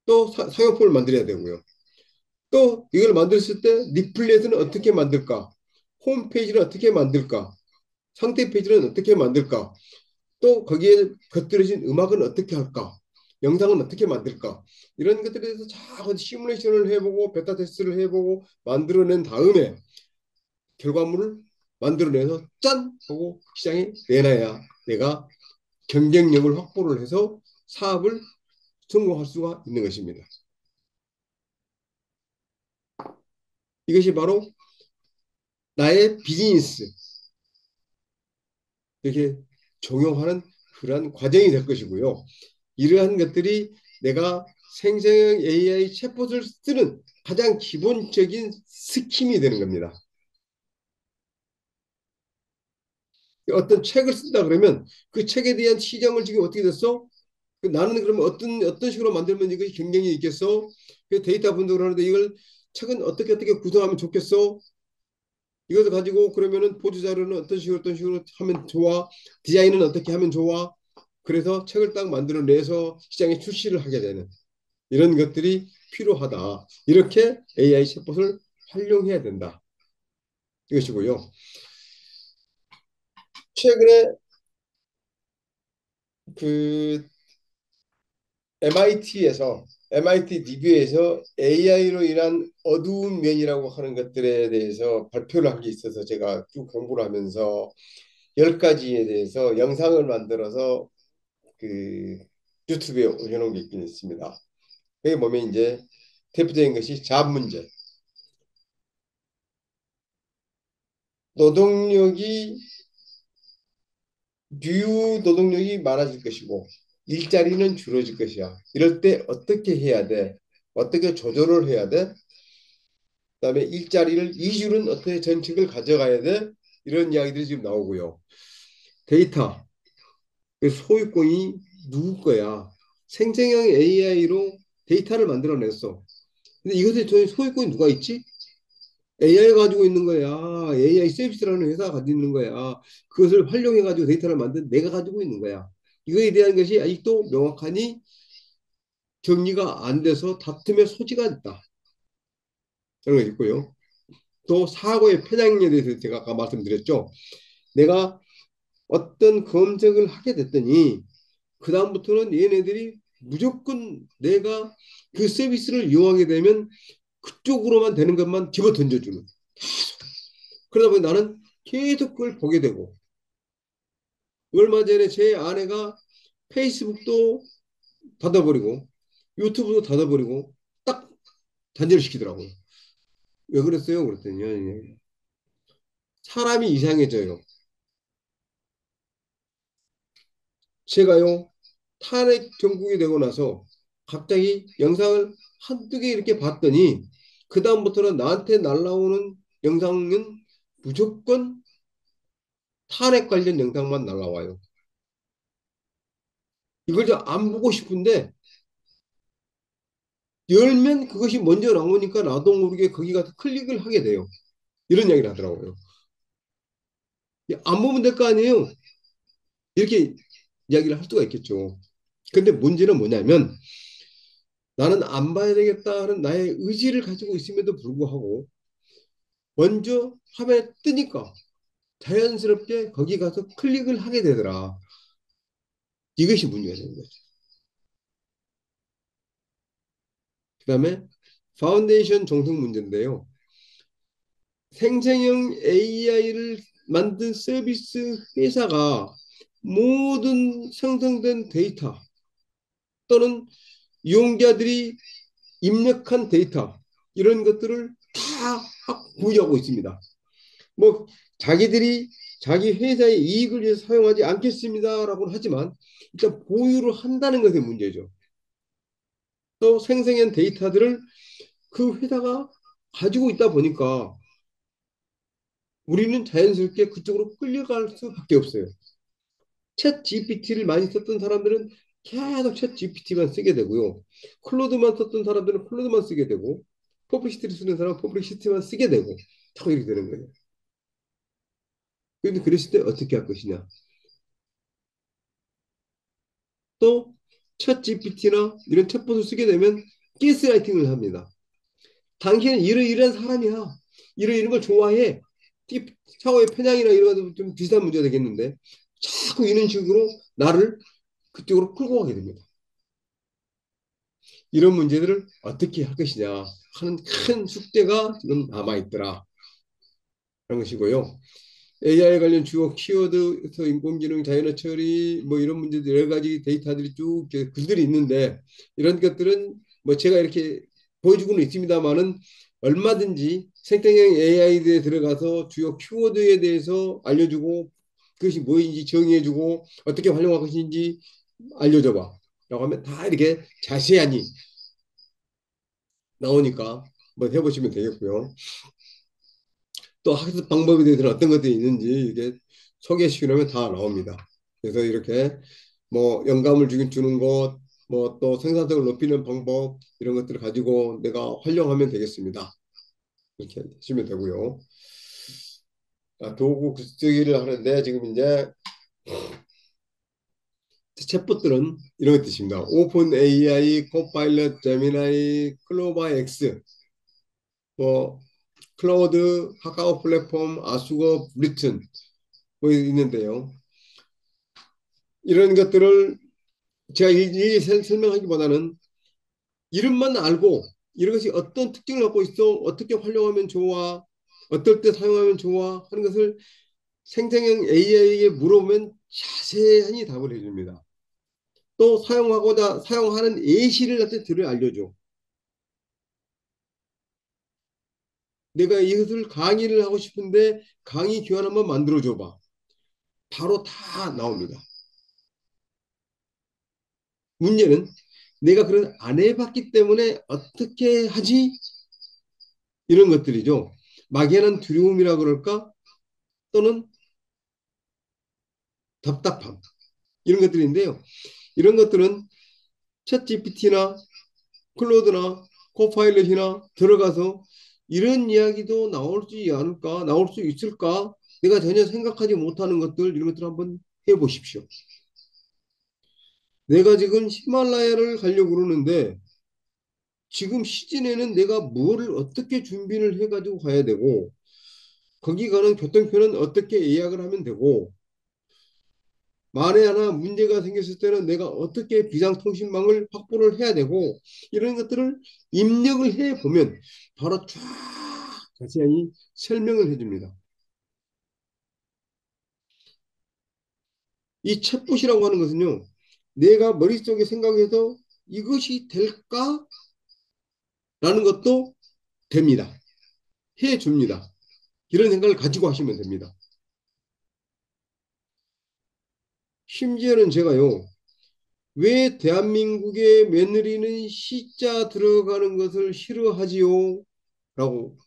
또 상용품을 만들어야 되고요. 또 이걸 만들었을 때 리플렛은 어떻게 만들까? 홈페이지는 어떻게 만들까? 상태 페이지는 어떻게 만들까? 또 거기에 곁들여진 음악은 어떻게 할까? 영상은 어떻게 만들까? 이런 것들에 대해서 자 시뮬레이션을 해보고 베타 테스트를 해보고 만들어낸 다음에 결과물을 만들어내서 짠 하고 시장에 내놔야 내가 경쟁력을 확보를 해서 사업을 성공할 수가 있는 것입니다. 이것이 바로 나의 비즈니스 이렇게 적용하는 그러한 과정이 될 것이고요. 이러한 것들이 내가 생성형 AI 챗봇을 쓰는 가장 기본적인 스킴이 되는 겁니다. 어떤 책을 쓴다 그러면 그 책에 대한 시장을 지금 어떻게 됐어? 나는 그러면 어떤 식으로 만들면 이것이 경쟁이 있겠어? 그 데이터 분석을 하는데 이걸 책은 어떻게 구성하면 좋겠어? 이것을 가지고 그러면은 보조 자료는 어떤 식으로 하면 좋아? 디자인은 어떻게 하면 좋아? 그래서 책을 딱 만들어내서 시장에 출시를 하게 되는 이런 것들이 필요하다. 이렇게 AI 챗봇을 활용해야 된다. 이것이고요. 최근에 그 MIT 리뷰에서 AI로 인한 어두운 면이라고 하는 것들에 대해서 발표를 한 게 있어서 제가 쭉 공부를 하면서 10가지에 대해서 영상을 만들어서 그 유튜브에 올려놓은 게 있긴 있습니다. 그게 보면 이제 대표적인 것이 잡 문제. 노동력이 유유 노동력이 많아질 것이고 일자리는 줄어질 것이야. 이럴 때 어떻게 해야 돼? 어떻게 조절을 해야 돼? 그다음에 일자리를 이주는 어떻게 전책을 가져가야 돼? 이런 이야기들이 지금 나오고요. 데이터, 그 소유권이 누구 거야? 생成형 AI로 데이터를 만들어냈어. 근데 이것에 저희 소유권이 누가 있지? AI가 가지고 있는 거야. AI 서비스라는 회사가 가지고 있는 거야. 그것을 활용해 가지고 데이터를 만든 내가 가지고 있는 거야. 이거에 대한 것이 아직도 명확하니 정리가 안 돼서 다툼의 소지가 있다. 그런 거 있고요. 또 사고의 편향에 대해서 제가 아까 말씀드렸죠. 내가 어떤 검색을 하게 됐더니 그다음부터는 얘네들이 무조건 내가 그 서비스를 이용하게 되면 그쪽으로만 되는 것만 집어 던져주는. 그러다 보니 나는 계속 그걸 보게 되고 얼마 전에 제 아내가 페이스북도 닫아버리고 유튜브도 닫아버리고 딱 단절을 시키더라고요. 왜 그랬어요? 그랬더니 사람이 이상해져요. 제가요 탄핵 정국이 되고 나서 갑자기 영상을 한두 개 이렇게 봤더니 그 다음부터는 나한테 날라오는 영상은 무조건 탄핵 관련 영상만 날라와요. 이걸 좀 안 보고 싶은데 열면 그것이 먼저 나오니까 나도 모르게 거기 가서 클릭을 하게 돼요. 이런 이야기를 하더라고요. 안 보면 될 거 아니에요. 이렇게 이야기를 할 수가 있겠죠. 근데 문제는 뭐냐면 나는 안 봐야 되겠다 하는 나의 의지를 가지고 있음에도 불구하고 먼저 화면에 뜨니까 자연스럽게 거기 가서 클릭을 하게 되더라. 이것이 문제가 되는 거죠. 그 다음에 파운데이션 정석 문제인데요. 생成형 AI를 만든 서비스 회사가 모든 생성된 데이터 또는 이용자들이 입력한 데이터 이런 것들을 다 보유하고 있습니다. 뭐 자기들이 자기 회사의 이익을 위해서 사용하지 않겠습니다라고 하지만 일단 보유를 한다는 것이 문제죠. 또 생성한 데이터들을 그 회사가 가지고 있다 보니까 우리는 자연스럽게 그쪽으로 끌려갈 수밖에 없어요. 챗 GPT를 많이 썼던 사람들은 계속 챗 GPT만 쓰게 되고요. 클로드만 썼던 사람들은 클로드만 쓰게 되고 퍼플시티를 쓰는 사람은 퍼플시티만 쓰게 되고 자꾸 이렇게 되는 거예요. 그런데 그랬을 때 어떻게 할 것이냐. 또 챗 GPT나 이런 챗봇을 쓰게 되면 가스라이팅을 합니다. 당신은 이러이러한 사람이야. 이러이러한 걸 좋아해. 사고의 편향이나 이런 것도 좀 비슷한 문제가 되겠는데 자꾸 이런 식으로 나를 그쪽으로 끌고 가게 됩니다. 이런 문제들을 어떻게 할 것이냐 하는 큰 숙제가 지금 남아있더라. 그런 것이고요. AI 관련 주요 키워드에서 인공지능, 자연어 처리 뭐 이런 문제들 여러 가지 데이터들이 쭉 글들이 있는데 이런 것들은 뭐 제가 이렇게 보여주고는 있습니다만은 얼마든지 생태형 AI에 들어가서 주요 키워드에 대해서 알려주고 그것이 뭐인지 정의해주고 어떻게 활용할 것인지 알려줘봐 라고 하면 다 이렇게 자세하니 나오니까 뭐 해보시면 되겠고요. 또 학습 방법에 대해서는 어떤 것들이 있는지 이게 소개시키려면 다 나옵니다. 그래서 이렇게 뭐 영감을 주는 것, 뭐 또 생산성을 높이는 방법 이런 것들을 가지고 내가 활용하면 되겠습니다. 이렇게 하시면 되고요. 도구 글쓰기를 하는데 지금 이제 챗봇들은 이런 것도 있습니다. 오픈 AI, 코파일럿, 제미나이, 클로바 X, 뭐 클라우드, 카카오 플랫폼, 아수거, 브리튼 뭐 있는데요. 이런 것들을 제가 일일이 설명하기보다는 이름만 알고 이런 것이 어떤 특징을 갖고 있어, 어떻게 활용하면 좋아, 어떨 때 사용하면 좋아 하는 것을 생성형 AI에게 물어보면 자세히 답을 해줍니다. 또 사용하고자 사용하는 예시를 나한테 들어 알려줘. 내가 이것을 강의를 하고 싶은데 강의 교환 한번 만들어 줘봐. 바로 다 나옵니다. 문제는 내가 그런 안 해봤기 때문에 어떻게 하지? 이런 것들이죠. 막연한 두려움이라 그럴까? 또는 답답함. 이런 것들인데요. 이런 것들은 챗 GPT나 클로드나 코파일럿이나 들어가서 이런 이야기도 나올지 않을까? 나올 수 있을까? 내가 전혀 생각하지 못하는 것들, 이런 것들 한번 해보십시오. 내가 지금 히말라야를 가려고 그러는데 지금 시즌에는 내가 뭐를 어떻게 준비를 해가지고 가야 되고 거기 가는 교통편은 어떻게 예약을 하면 되고 만에 하나 문제가 생겼을 때는 내가 어떻게 비상통신망을 확보를 해야 되고 이런 것들을 입력을 해보면 바로 쫙 자세히 설명을 해줍니다. 이 챗봇이라고 하는 것은요. 내가 머릿속에 생각해서 이것이 될까? 라는 것도 됩니다. 해줍니다. 이런 생각을 가지고 하시면 됩니다. 심지어는 제가요. 왜 대한민국의 며느리는 시자 들어가는 것을 싫어하지요? 라고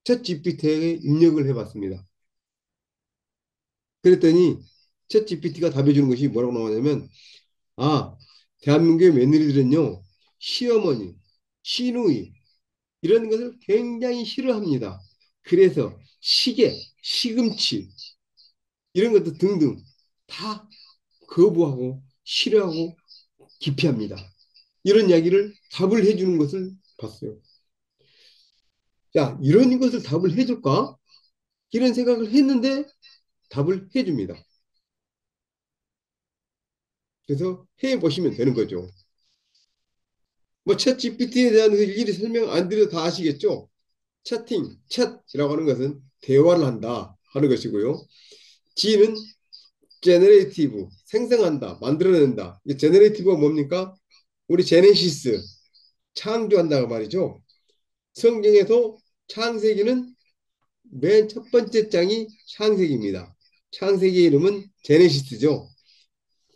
챗 GPT에 입력을 해봤습니다. 그랬더니 챗 GPT가 답해주는 것이 뭐라고 나오냐면 아, 대한민국의 며느리들은요. 시어머니, 시누이 이런 것을 굉장히 싫어합니다. 그래서 시계, 시금치 이런 것도 등등 다 거부하고 싫어하고 기피합니다. 이런 이야기를 답을 해주는 것을 봤어요. 자, 이런 것을 답을 해줄까? 이런 생각을 했는데 답을 해줍니다. 그래서 해보시면 되는 거죠. 뭐챗 GPT에 대한 일일이 설명 안 드려도 다 아시겠죠? 채팅, 챗이라고 하는 것은 대화를 한다 하는 것이고요. G는 제너레이티브, 생성한다, 만들어낸다. 이 제너레이티브가 뭡니까? 우리 제네시스, 창조한다고 말이죠. 성경에서 창세기는 맨 첫 번째 장이 창세기입니다. 창세기의 이름은 제네시스죠.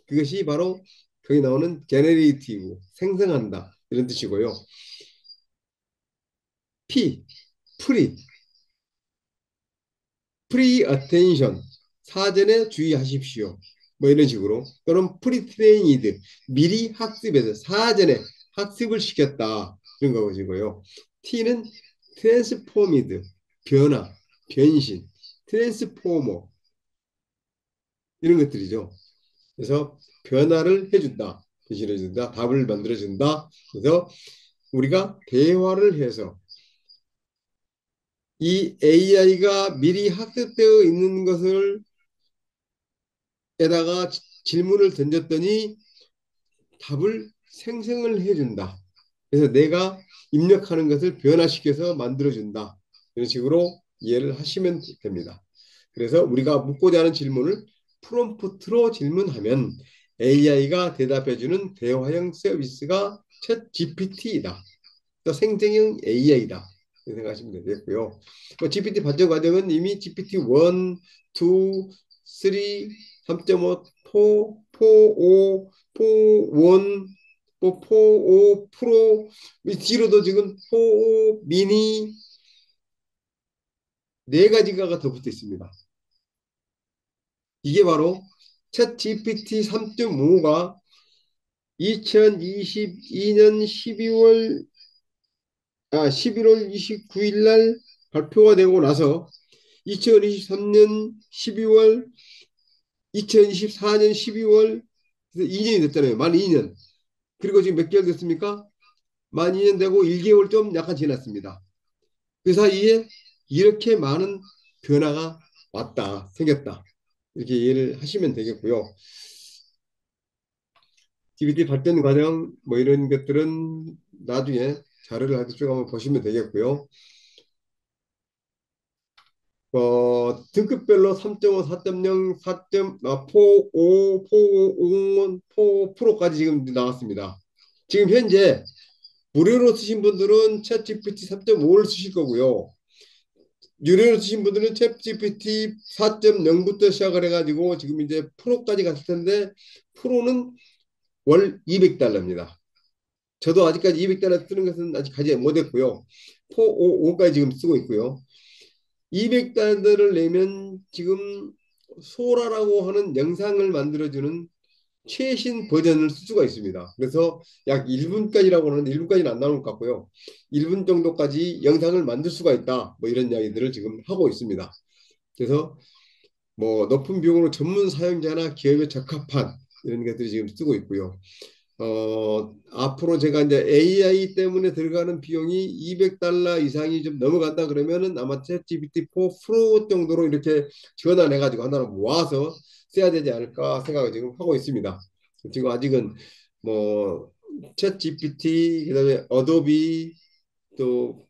그것이 바로 거기 나오는 제네레이티브, 생성한다 이런 뜻이고요. P, 프리, 프리 어텐션, 사전에 주의하십시오. 뭐 이런 식으로 또는 프리트레이니드, 미리 학습해서 사전에 학습을 시켰다 이런 것이고요. T는 트랜스포미드, 변화, 변신, 트랜스포머 이런 것들이죠. 그래서 변화를 해준다, 변신해준다, 답을 만들어준다. 그래서 우리가 대화를 해서 이 AI가 미리 학습되어 있는 것을 에다가 질문을 던졌더니 답을 생성을 해준다. 그래서 내가 입력하는 것을 변화시켜서 만들어준다. 이런 식으로 이해를 하시면 됩니다. 그래서 우리가 묻고자 하는 질문을 프롬프트로 질문하면 AI가 대답해주는 대화형 서비스가 챗 GPT이다. 또 생성형 AI다. 이렇게 생각하시면 되겠고요. 뭐 GPT 발전 과정은 이미 GPT 1, 2, 3, 3.5, 4, 4.5, 4.1, 뭐 4.5 프로, 뒤로도 지금 4.5 미니 네 가지가 더 붙어 있습니다. 이게 바로 챗 GPT 3.5가 2022년 11월 29일 날 발표가 되고 나서 2023년 12월, 2024년 12월, 그래서 2년이 됐잖아요. 만 2년. 그리고 지금 몇 개월 됐습니까? 만 2년 되고 1개월 좀 약간 지났습니다. 그 사이에 이렇게 많은 변화가 왔다, 생겼다. 이렇게 이해를 하시면 되겠고요. GPT 발전 과정 뭐 이런 것들은 나중에 자료를 할때 쭉 한번 보시면 되겠고요. 등급별로 3.5, 4.0, 4.5, 4.5, 4%까지 지금 나왔습니다. 지금 현재 무료로 쓰신 분들은 챗GPT 3.5를 쓰실 거고요. 유료로 쓰신 분들은 챗GPT 4.0부터 시작을 해가지고 지금 이제 프로까지 갔을 텐데 프로는 월 200달러입니다. 저도 아직까지 200달러 쓰는 것은 아직 가지 못했고요. 455까지 지금 쓰고 있고요. 200달러를 내면 지금 소라라고 하는 영상을 만들어주는 최신 버전을 쓸 수가 있습니다. 그래서 약 1분까지라고 하는데 1분까지는 안 나올 것 같고요. 1분 정도까지 영상을 만들 수가 있다. 뭐 이런 이야기들을 지금 하고 있습니다. 그래서 뭐 높은 비용으로 전문 사용자나 기업에 적합한 이런 것들이 지금 쓰고 있고요. 앞으로 제가 이제 AI 때문에 들어가는 비용이 200달러 이상이 좀 넘어간다 그러면은 아마 챗GPT 4 프로 정도로 이렇게 전환해가지고 하나로 모아서 써야 되지 않을까 생각을 지금 하고 있습니다. 지금 아직은 뭐 챗GPT 그다음에 어도비 또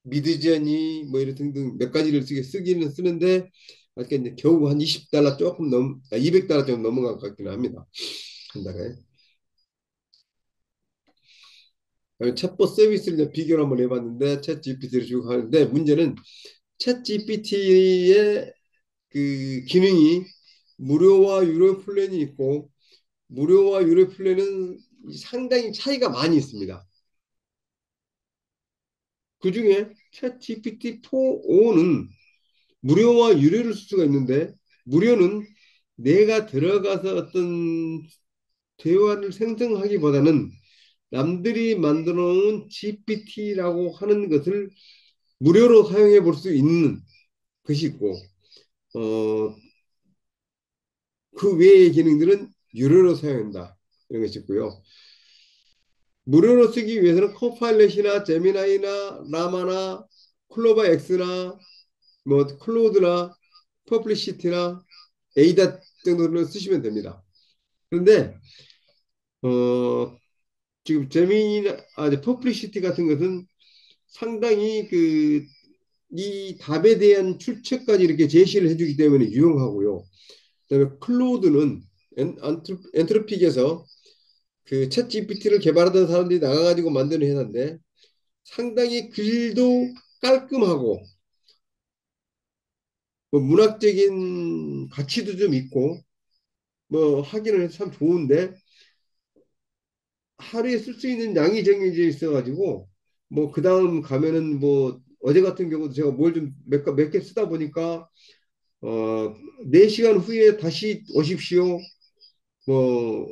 미드저니 뭐 이런 등등 몇 가지를 쓰기는 쓰는데 아직 이제 겨우 한 20달러 조금 200달러 좀 넘어간 것 같기는 합니다. 한 달에. 챗봇 서비스를 비교를 한번 해봤는데 챗 GPT를 쭉 하는데 문제는 챗 GPT의 그 기능이 무료와 유료 플랜이 있고 무료와 유료 플랜은 상당히 차이가 많이 있습니다. 그 중에 챗 GPT 4.5는 무료와 유료를 쓸 수가 있는데 무료는 내가 들어가서 어떤 대화를 생성하기보다는 남들이 만들어 놓은 GPT라고 하는 것을 무료로 사용해 볼 수 있는 것이 있고 어, 그 외의 기능들은 유료로 사용한다 이런 것이 있고요. 무료로 쓰기 위해서는 코파일럿이나 제미나이나 라마나 클로바 X나 뭐 클로드나 퍼플리시티나 에이다 정도로 쓰시면 됩니다. 그런데 지금 제미나 이제 퍼플리시티 같은 것은 상당히 그 이 답에 대한 출처까지 이렇게 제시를 해주기 때문에 유용하고요. 그다음에 클로드는 엔트로픽에서 그 챗 GPT를 개발하던 사람들이 나가가지고 만드는 회사인데 상당히 글도 깔끔하고 뭐 문학적인 가치도 좀 있고 뭐 하기는 해서 참 좋은데 하루에 쓸 수 있는 양이 정해져 있어가지고 뭐 그 다음 가면은 뭐 어제 같은 경우도 제가 뭘 좀 몇 개 쓰다 보니까 4시간 후에 다시 오십시오. 뭐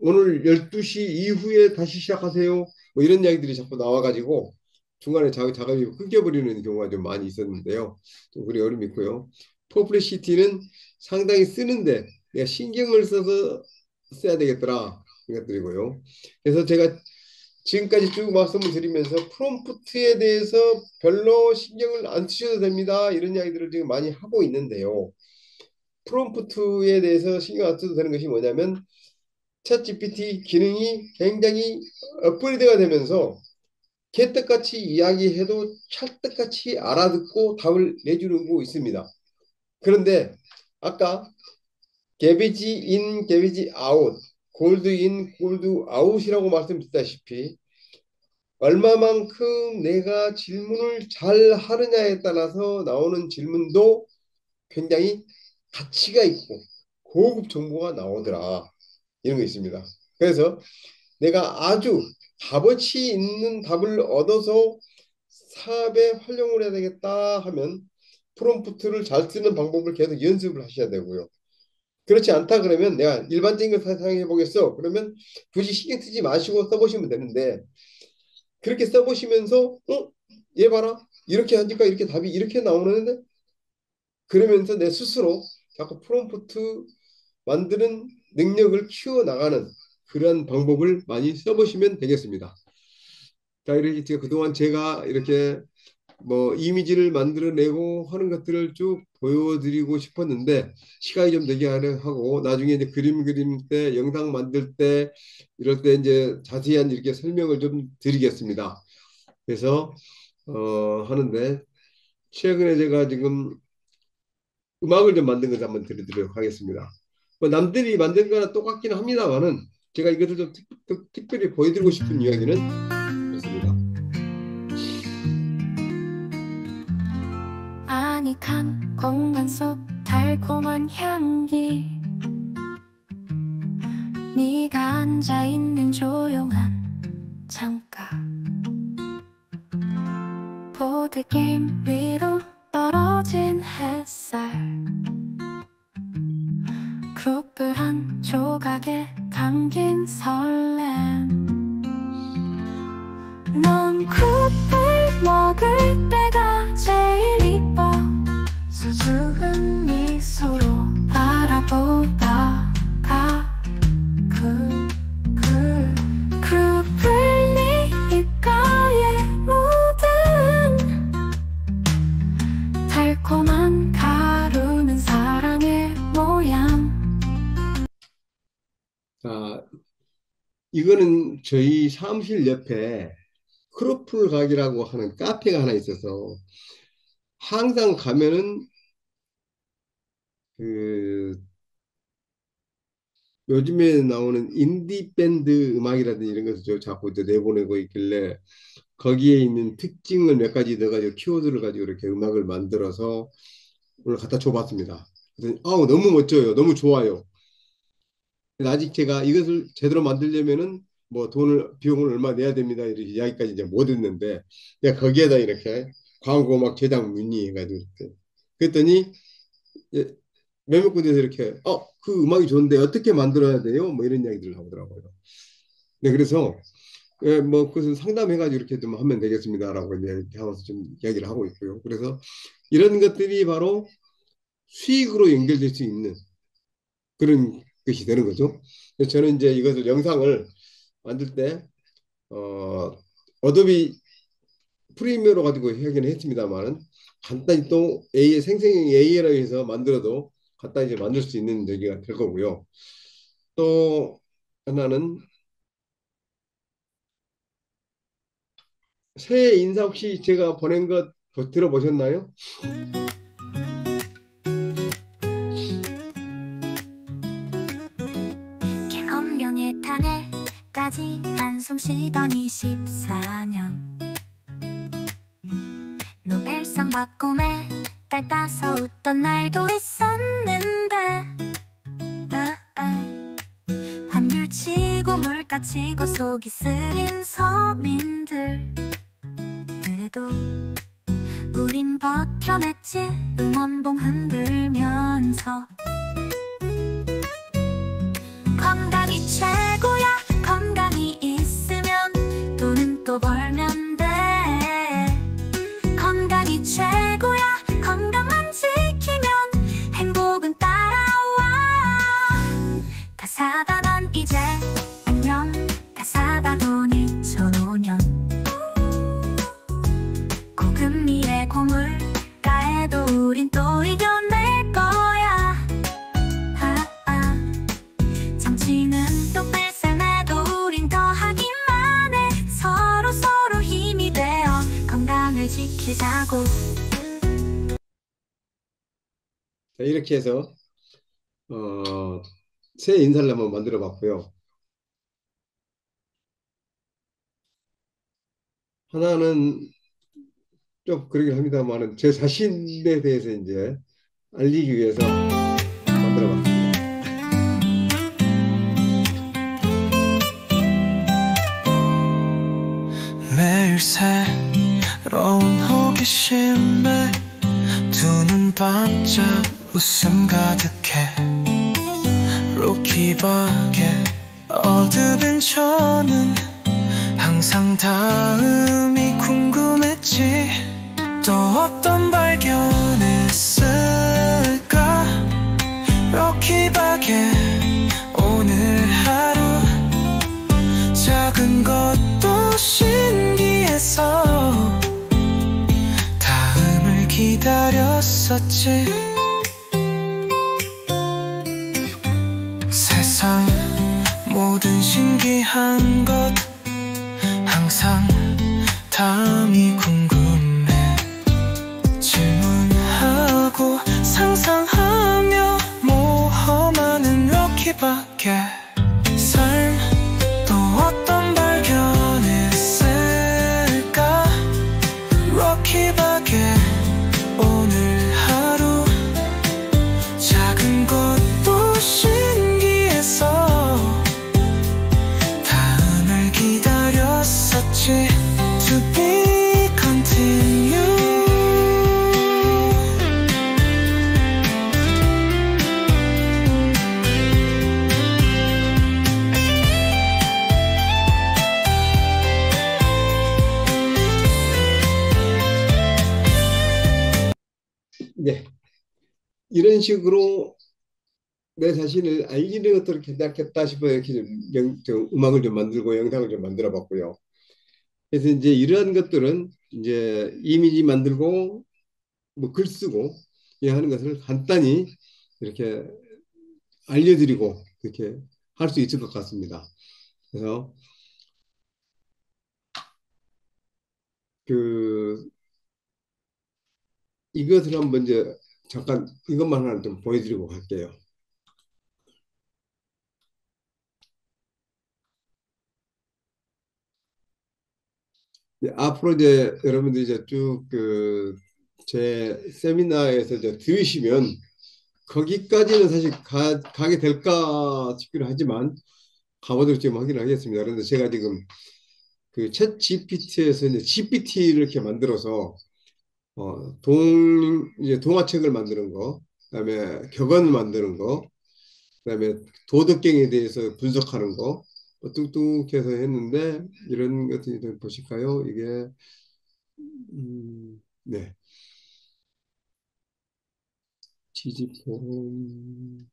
오늘 12시 이후에 다시 시작하세요. 뭐 이런 이야기들이 자꾸 나와가지고 중간에 작업이 끊겨버리는 경우가 좀 많이 있었는데요. 좀 그리 어려움이 있고요. 퍼플리시티는 상당히 쓰는데 내가 신경을 써서 써야 되겠더라 생각드리고요. 그래서 제가 지금까지 쭉 말씀을 드리면서 프롬프트에 대해서 별로 신경을 안 쓰셔도 됩니다. 이런 이야기들을 지금 많이 하고 있는데요. 프롬프트에 대해서 신경 안 써도 되는 것이 뭐냐면 챗 GPT 기능이 굉장히 업그레이드가 되면서 개떡같이 이야기해도 찰떡같이 알아듣고 답을 내주는 거 있습니다. 그런데 아까 개비지 인, 개비지 아웃, 골드 인, 골드 아웃이라고 말씀드렸다시피 얼마만큼 내가 질문을 잘 하느냐에 따라서 나오는 질문도 굉장히 가치가 있고 고급 정보가 나오더라. 이런 거 있습니다. 그래서 내가 아주 값어치 있는 답을 얻어서 사업에 활용을 해야 되겠다 하면 프롬프트를 잘 쓰는 방법을 계속 연습을 하셔야 되고요. 그렇지 않다 그러면 내가 일반적인 걸 사용해 보겠어. 그러면 굳이 신경 쓰지 마시고 써보시면 되는데 그렇게 써보시면서 얘 봐라. 이렇게 하니까 이렇게 답이 이렇게 나오는데 그러면서 내 스스로 자꾸 프롬프트 만드는 능력을 키워나가는 그런 방법을 많이 써보시면 되겠습니다. 자, 이렇게 그동안 제가 이렇게 뭐 이미지를 만들어내고 하는 것들을 쭉 보여드리고 싶었는데 시간이 좀 되게 하고 나중에 이제 그림 그릴 때 영상 만들 때 이럴 때 이제 자세한 이렇게 설명을 좀 드리겠습니다. 그래서 하는데 최근에 제가 지금 음악을 좀 만든 것을 한번 들려드리도록 하겠습니다. 뭐 남들이 만든 거나 똑같기는 합니다만은 제가 이것을 좀 특별히 보여드리고 싶은 이야기는 그렇습니다. 아닉한 공간 속 달콤한 향기 네가 앉아있는 조용한 창가 보드게임 위로 떨어진 햇살 굿불 한 조각에 담긴 설렘 넌 굿불 먹을 때가 제일 이뻐 수줍은 미소로 바라보다가 굿불 네 입가에 묻은 달콤한 가루는 사랑의 모양. 자, 이거는 저희 사무실 옆에 크로플 가게라고 하는 카페가 하나 있어서 항상 가면은 그 요즘에 나오는 인디 밴드 음악이라든지 이런 것을 저 자꾸 이제 내보내고 있길래 거기에 있는 특징을 몇 가지 넣어가지고 키워드를 가지고 이렇게 음악을 만들어서 오늘 갖다 줘봤습니다. 그래서 아우 너무 멋져요. 너무 좋아요. 아직 제가 이것을 제대로 만들려면은 뭐 비용을 얼마 내야 됩니다. 이렇게 이야기까지 이제 못 했는데 내가 거기에다 이렇게 광고 막 제작 문의해가지고 이렇게 그랬더니 예, 몇몇 군데서 이렇게 그 음악이 좋은데 어떻게 만들어야 돼요? 뭐 이런 이야기들을 하더라고요. 네, 그래서 뭐 그것은 상담해가지고 이렇게 좀 하면 되겠습니다라고 이제 하면서 좀 이야기를 하고 있고요. 그래서 이런 것들이 바로 수익으로 연결될 수 있는 그런 것이 되는 거죠. 그래서 저는 이제 이것을 영상을 만들 때 어도비 프리미어로 가지고 하긴 했습니다만 간단히 또 생성형 AI로 해서 만들어도 간단히 이제 만들 수 있는 얘기가 될 거고요. 또 하나는 새해 인사 혹시 제가 보낸 것 들어보셨나요? 경영의 탄핵까지 한숨 쉬던 24년 노벨상 받고 매달 따서 웃던 날도 있었는데 환율 치고 물가 치고 속이 쓰린 서민들 그래도 우린 버텨냈지 응원봉 흔들면서 건강이 최고야 건강이 있으면 돈은 또 벌면 돼 건강이 최고야 건강만 지키면 행복은 따라와 가사다 난 이제 안녕 가사다 돈 2,500년 고금리의 고물가에도 우린 또 이겨낼 거야 정치는 또 뺄셈해도 우린 더 하기만 해 서로 힘이 되어 건강을 지키자고 자, 이렇게 해서 새 인사를 한번 만들어 봤고요. 하나는 좀 그러긴 합니다만은 제 자신에 대해서 이제 알리기 위해서 만들어 봤습니다. 매일 새로운 호기심에 두 눈 반짝 웃음 가득해 로키박의 어드벤처는 항상 다음이 궁금했지 또 어떤 발견했을까 로키박의 오늘 하루 작은 것도 신기해서 기다렸었지. 세상 모든 신기한 것 항상 다음이 궁금해. 질문하고 상상하며 모험하는 로키밖에. 삶 또 어떤 발견했을까. 로키밖에. 오늘 하루 작은 것도 신기해서 다음을 기다렸었지. To be continued. 네, 이런 식으로 내 자신을 알리는 것도 괜찮겠다 싶어서 이렇게 좀 음악을 좀 만들고 영상을 좀 만들어 봤고요. 그래서 이제 이러한 것들은 이제 이미지 만들고 뭐 글 쓰고 이 하는 것을 간단히 이렇게 알려드리고 이렇게 할 수 있을 것 같습니다. 그래서 그 이것을 한번 이제 잠깐 이것만 하나 좀 보여드리고 갈게요. 앞으로 이제 여러분들이 이제 쭉 그 제 세미나에서 이제 들으시면 거기까지는 사실 가게 될까 싶기도 하지만 가보도록 지금 확인을 하겠습니다. 그런데 제가 지금 그 챗 GPT에서 이제 GPT를 이렇게 만들어서 이제 동화책을 만드는 거, 그다음에 격언 만드는 거, 그다음에 도덕경에 대해서 분석하는 거 뚝뚝해서 했는데 이런 것들 좀 보실까요? 이게 네. 지지폰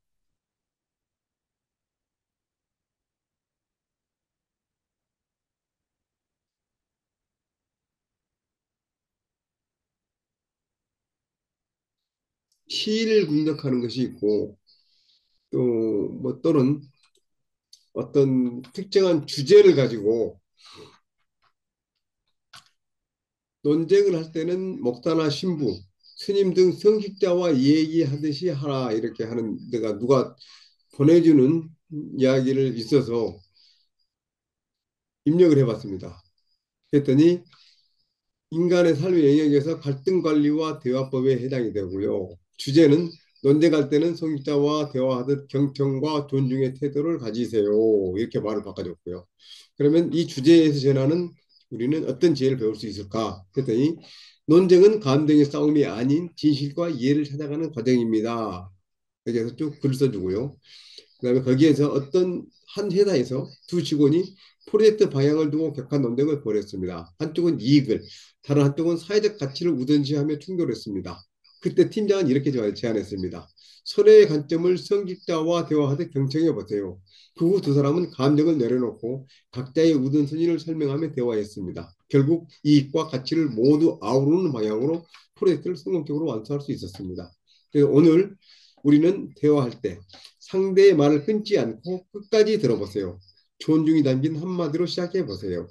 시를 분석하는 것이 있고 또 뭐 또는 어떤 특정한 주제를 가지고 논쟁을 할 때는 목사나 신부, 스님 등 성직자와 얘기하듯이 하라 이렇게 하는 데가 누가 보내주는 이야기를 있어서 입력을 해봤습니다. 그랬더니 인간의 삶의 영역에서 갈등 관리와 대화법에 해당이 되고요. 주제는 논쟁할 때는 성직자와 대화하듯 경청과 존중의 태도를 가지세요. 이렇게 말을 바꿔줬고요. 그러면 이 주제에서 전하는 우리는 어떤 지혜를 배울 수 있을까? 그랬더니 논쟁은 감정의 싸움이 아닌 진실과 이해를 찾아가는 과정입니다. 여기에서 쭉 글을 써주고요. 그다음에 거기에서 어떤 한 회사에서 두 직원이 프로젝트 방향을 두고 격한 논쟁을 벌였습니다. 한쪽은 이익을, 다른 한쪽은 사회적 가치를 우선시하며 충돌했습니다. 그때 팀장은 이렇게 제안했습니다. 서로의 관점을 성직자와 대화하듯 경청해 보세요. 그 후 두 사람은 감정을 내려놓고 각자의 우선순위를 설명하며 대화했습니다. 결국 이익과 가치를 모두 아우르는 방향으로 프로젝트를 성공적으로 완수할 수 있었습니다. 그래서 오늘 우리는 대화할 때 상대의 말을 끊지 않고 끝까지 들어보세요. 존중이 담긴 한마디로 시작해 보세요.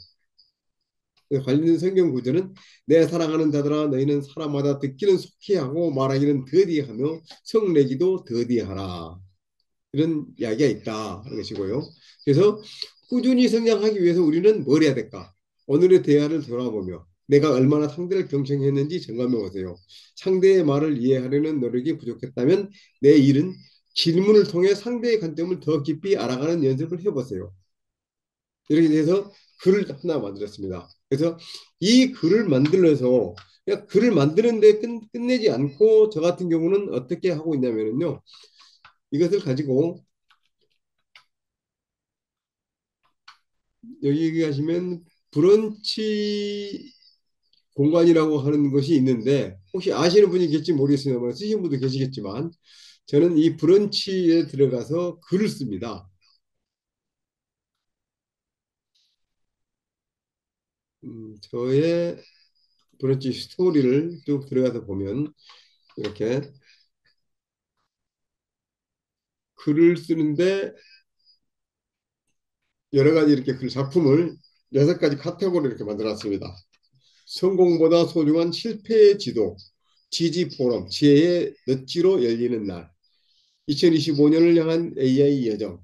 관련된 성경 구절은 내 사랑하는 자들아 너희는 사람마다 듣기는 속히 하고 말하기는 더디하며 성내기도 더디하라. 이런 이야기가 있다 하는 것이고요. 그래서 꾸준히 성장하기 위해서 우리는 뭘 해야 될까? 오늘의 대화를 돌아보며 내가 얼마나 상대를 경청했는지 점검해 보세요. 상대의 말을 이해하려는 노력이 부족했다면 내 일은 질문을 통해 상대의 관점을 더 깊이 알아가는 연습을 해보세요. 이렇게 돼서 글을 하나 만들었습니다. 그래서 이 글을 만들어서 그냥 글을 만드는데 끝내지 않고 저 같은 경우는 어떻게 하고 있냐면요. 이것을 가지고 여기 가시면 브런치 공간이라고 하는 것이 있는데 혹시 아시는 분이 계실지 모르겠습니다만 쓰신 분도 계시겠지만 저는 이 브런치에 들어가서 글을 씁니다. 저의 브런치 스토리를 쭉 들어가서 보면 이렇게 글을 쓰는데 여러 가지 이렇게 글 작품을 6가지 카테고리를 이렇게 만들어놨습니다. 성공보다 소중한 실패의 지도, 지지 포럼, 지혜의 넛지로 열리는 날, 2025년을 향한 AI 여정,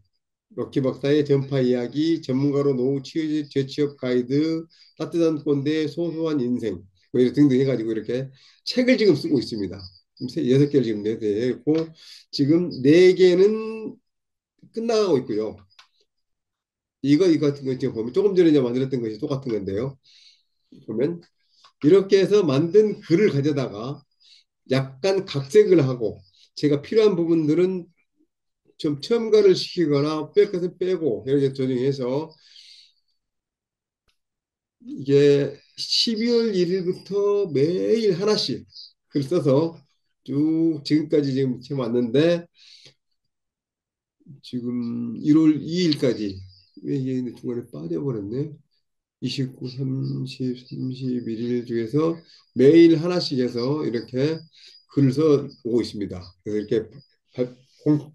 럭키 박사의 전파 이야기, 전문가로 노후 재취업 가이드, 따뜻한 꼰대의 소소한 인생, 뭐 이런 등등 해가지고 이렇게 책을 지금 쓰고 있습니다. 지금 6개를 지금 내고 지금 4개는 끝나가고 있고요. 이거 같은 거 지금 보면 조금 전에 이제 만들었던 것이 똑같은 건데요. 보면 이렇게 해서 만든 글을 가져다가 약간 각색을 하고 제가 필요한 부분들은 좀 첨가를 시키거나 뺄 것은 빼고 이렇게 조정해서 이게 12월 1일부터 매일 하나씩 글 써서 쭉 지금까지 지금 왔는데 지금 1월 2일까지 왜 이게 중간에 빠져버렸네. 29, 30, 31일 중에서 매일 하나씩 해서 이렇게 글을 써 오고 있습니다. 그래서 이렇게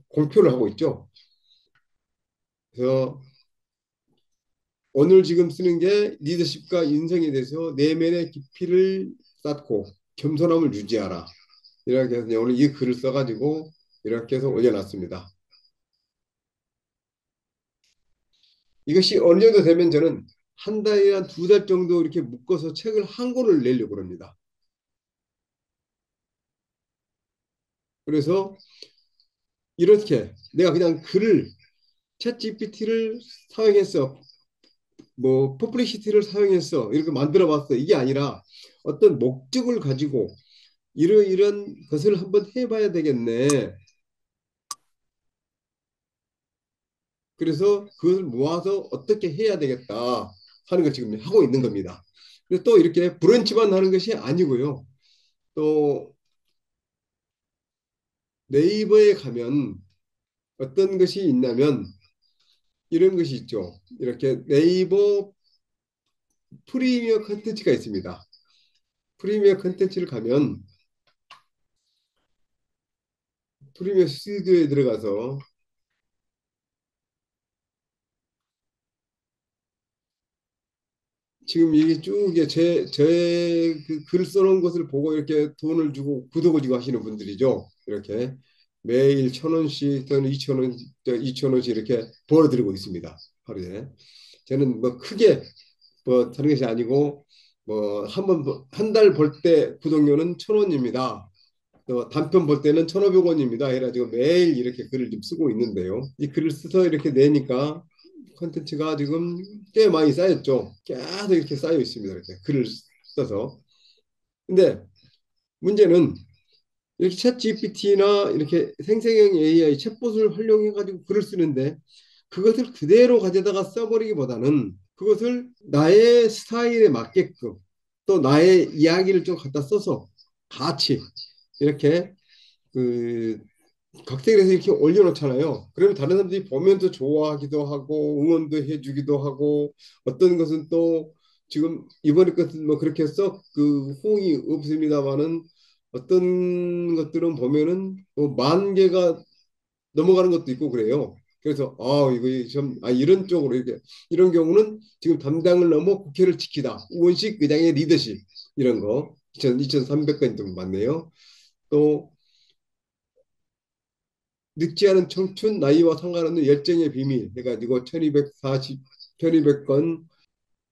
공표를 하고 있죠. 그래서 오늘 지금 쓰는 게 리더십과 인성에 대해서 내면의 깊이를 쌓고 겸손함을 유지하라. 이렇게 해서 오늘 이 글을 써가지고 이렇게 해서 올려놨습니다. 이것이 어느 정도 되면 저는 한 달이나 2달 정도 이렇게 묶어서 책을 한 권을 내려고 합니다. 그래서 이렇게 내가 그냥 글을 챗 GPT를 사용해서 뭐 퍼플리시티를 사용해서 이렇게 만들어 봤어. 이게 아니라 어떤 목적을 가지고 이런 것을 한번 해봐야 되겠네. 그래서 그것을 모아서 어떻게 해야 되겠다 하는 걸 지금 하고 있는 겁니다. 그래서 또 이렇게 브런치만 하는 것이 아니고요. 또 네이버에 가면 어떤 것이 있냐면 이런 것이 있죠. 이렇게 네이버 프리미어 컨텐츠가 있습니다. 프리미어 컨텐츠를 가면 프리미어 스튜디오에 들어가서 지금 이게 쭉 이게 제그 글 써놓은 것을 보고 이렇게 돈을 주고 구독을 주고 하시는 분들이죠. 이렇게 매일 1,000원씩 또는 2,000원, 2,000원씩 이렇게 벌어들이고 있습니다. 하루에. 저는 뭐 크게 뭐 하는 것이 아니고 뭐 한 달 벌 때 구독료는 1,000원입니다. 또 단편 볼 때는 1,500원입니다. 해가지고 매일 이렇게 글을 좀 쓰고 있는데요. 이 글을 써서 이렇게 내니까 컨텐츠가 지금 꽤 많이 쌓였죠. 계속 이렇게 쌓여 있습니다. 이렇게 글을 써서. 근데 문제는 이렇게 챗 GPT나 이렇게 생성형 AI 챗봇을 활용해 가지고 글을 쓰는데 그것을 그대로 가져다가 써버리기보다는 그것을 나의 스타일에 맞게끔 또 나의 이야기를 좀 갖다 써서 같이 이렇게 그 각색을 해서 이렇게 올려놓잖아요. 그러면 다른 사람들이 보면서 좋아하기도 하고 응원도 해주기도 하고 어떤 것은 또 지금 이번에 것은 뭐 그렇게 썩 그 호응이 없습니다만은 어떤 것들은 보면은 뭐 10,000개가 넘어가는 것도 있고 그래요. 그래서 이거 좀 이런 쪽으로 이렇게 이런 경우는 지금 담당을 넘어 국회를 지키다. 우원식 의장의 리더십 이런 거 2,300건 정도 맞네요. 또 늙지 않은 청춘 나이와 상관없는 열정의 비밀 해가지고 1240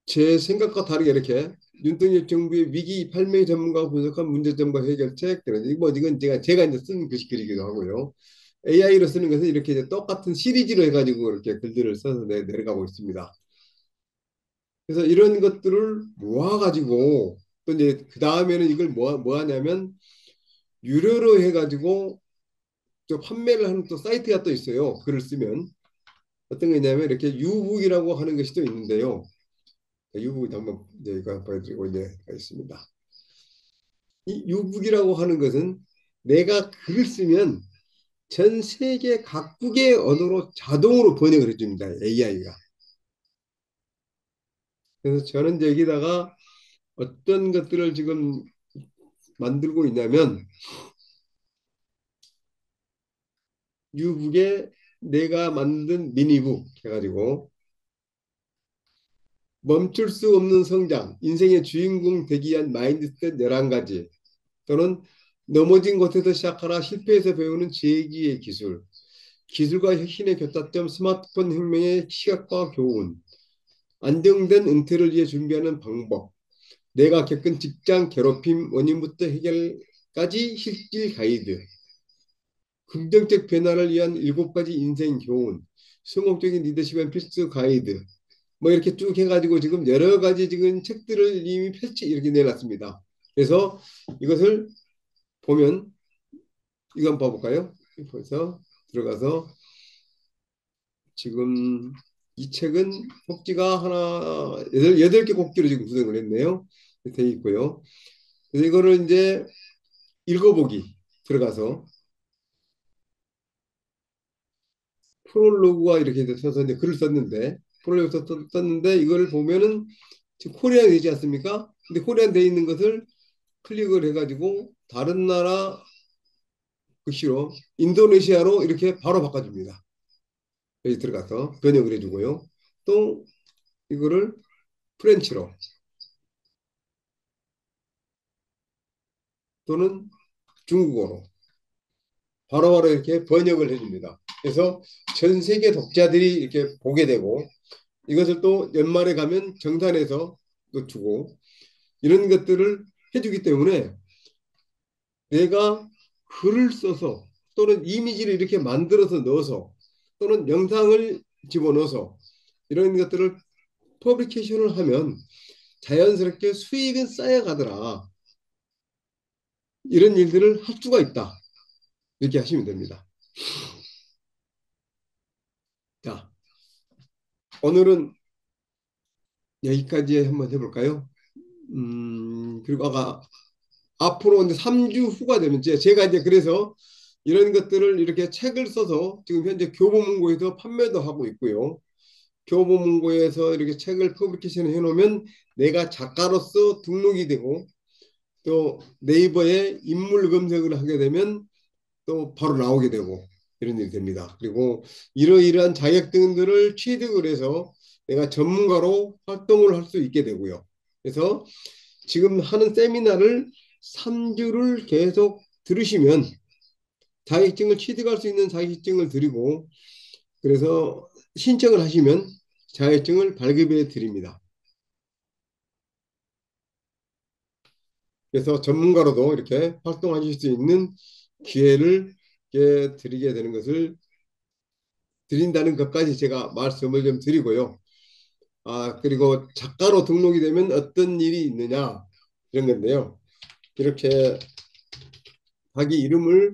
제 생각과 다르게 이렇게 윤석열 정부의 위기 판매 전문가 분석한 문제점과 해결책 뭐 이건 제가 이제 쓴 글이기도 하고요. AI로 쓰는 것은 이렇게 이제 똑같은 시리즈로 해가지고 이렇게 글들을 써서 내려가고 있습니다. 그래서 이런 것들을 모아가지고 또 이제 그 다음에는 이걸 뭐 하냐면 유료로 해가지고 또 판매를 하는 또 사이트가 또 있어요. 글을 쓰면 어떤 게 있냐면 이렇게 유북이라고 하는 것이 또 있는데요. 유북을 한번 이제 보여드리고 이제 하겠습니다. 이 유북이라고 하는 것은 내가 글을 쓰면 전 세계 각국의 언어로 자동으로 번역을 해줍니다. AI가. 그래서 저는 여기다가 어떤 것들을 지금 만들고 있냐면 뉴북에 내가 만든 미니북 해가지고 멈출 수 없는 성장, 인생의 주인공 되기 위한 마인드셋 11가지 또는 넘어진 곳에서 시작하라 실패해서 배우는 재기의 기술, 기술과 혁신의 교차점 스마트폰 혁명의 시각과 교훈, 안정된 은퇴를 위해 준비하는 방법, 내가 겪은 직장 괴롭힘 원인부터 해결까지 실질 가이드, 긍정적 변화를 위한 7가지 인생 교훈, 성공적인 리더십의 필수 가이드, 뭐 이렇게 쭉 해가지고 지금 여러 가지 지금 책들을 이미 이렇게 내놨습니다. 그래서 이것을 보면 이거 한번 봐볼까요? 벌써 들어가서 지금 이 책은 꼭지가 하나 여덟 개 꼭지로 지금 구성을 했네요. 돼 있고요. 그래서 이거를 이제 읽어보기 들어가서 프롤로그가 이렇게 써서 이제 글을 썼는데 프롤로그 썼는데 이거를 보면은 지금 코리안 되지 않습니까? 근데 코리안 돼 있는 것을 클릭을 해가지고 다른 나라 글씨로 인도네시아로 이렇게 바로 바꿔줍니다. 여기 들어가서 번역을 해주고요. 또 이거를 프렌치로 또는 중국어로 바로바로 이렇게 번역을 해줍니다. 그래서 전 세계 독자들이 이렇게 보게 되고 이것을 또 연말에 가면 정산해서 놓치고 이런 것들을 해주기 때문에 내가 글을 써서 또는 이미지를 이렇게 만들어서 넣어서 또는 영상을 집어넣어서 이런 것들을 퍼블리케이션을 하면 자연스럽게 수익은 쌓여가더라. 이런 일들을 할 수가 있다. 이렇게 하시면 됩니다. 자, 오늘은 여기까지 한번 해볼까요? 그리고 앞으로 이제 3주 후가 되면 제가 이제 그래서 이런 것들을 이렇게 책을 써서 지금 현재 교보문고에서 판매도 하고 있고요. 교보문고에서 이렇게 책을 퍼블리케이션 해놓으면 내가 작가로서 등록이 되고 또 네이버에 인물 검색을 하게 되면 또 바로 나오게 되고 이런 일이 됩니다. 그리고 이러이러한 자격증들을 취득을 해서 내가 전문가로 활동을 할 수 있게 되고요. 그래서 지금 하는 세미나를 3주를 계속 들으시면 자격증을 취득할 수 있는 자격증을 드리고 그래서 신청을 하시면 자격증을 발급해 드립니다. 그래서 전문가로도 이렇게 활동하실 수 있는 기회를 드리게 되는 것을 드린다는 것까지 제가 말씀을 좀 드리고요. 그리고 작가로 등록이 되면 어떤 일이 있느냐 이런 건데요. 이렇게 자기 이름을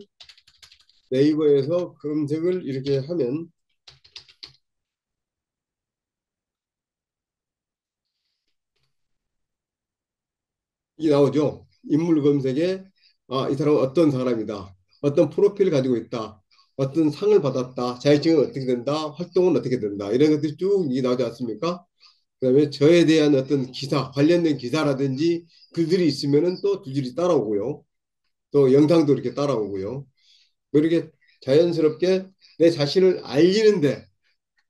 네이버에서 검색을 이렇게 하면 이 나오죠. 인물 검색에 이 사람은 어떤 사람이다. 어떤 프로필을 가지고 있다. 어떤 상을 받았다. 자격증은 어떻게 된다. 활동은 어떻게 된다. 이런 것들이 쭉 나오지 않습니까? 그다음에 저에 대한 어떤 기사, 관련된 기사라든지 글들이 있으면은 또 줄줄이 따라오고요. 또 영상도 이렇게 따라오고요. 뭐 이렇게 자연스럽게 내 자신을 알리는데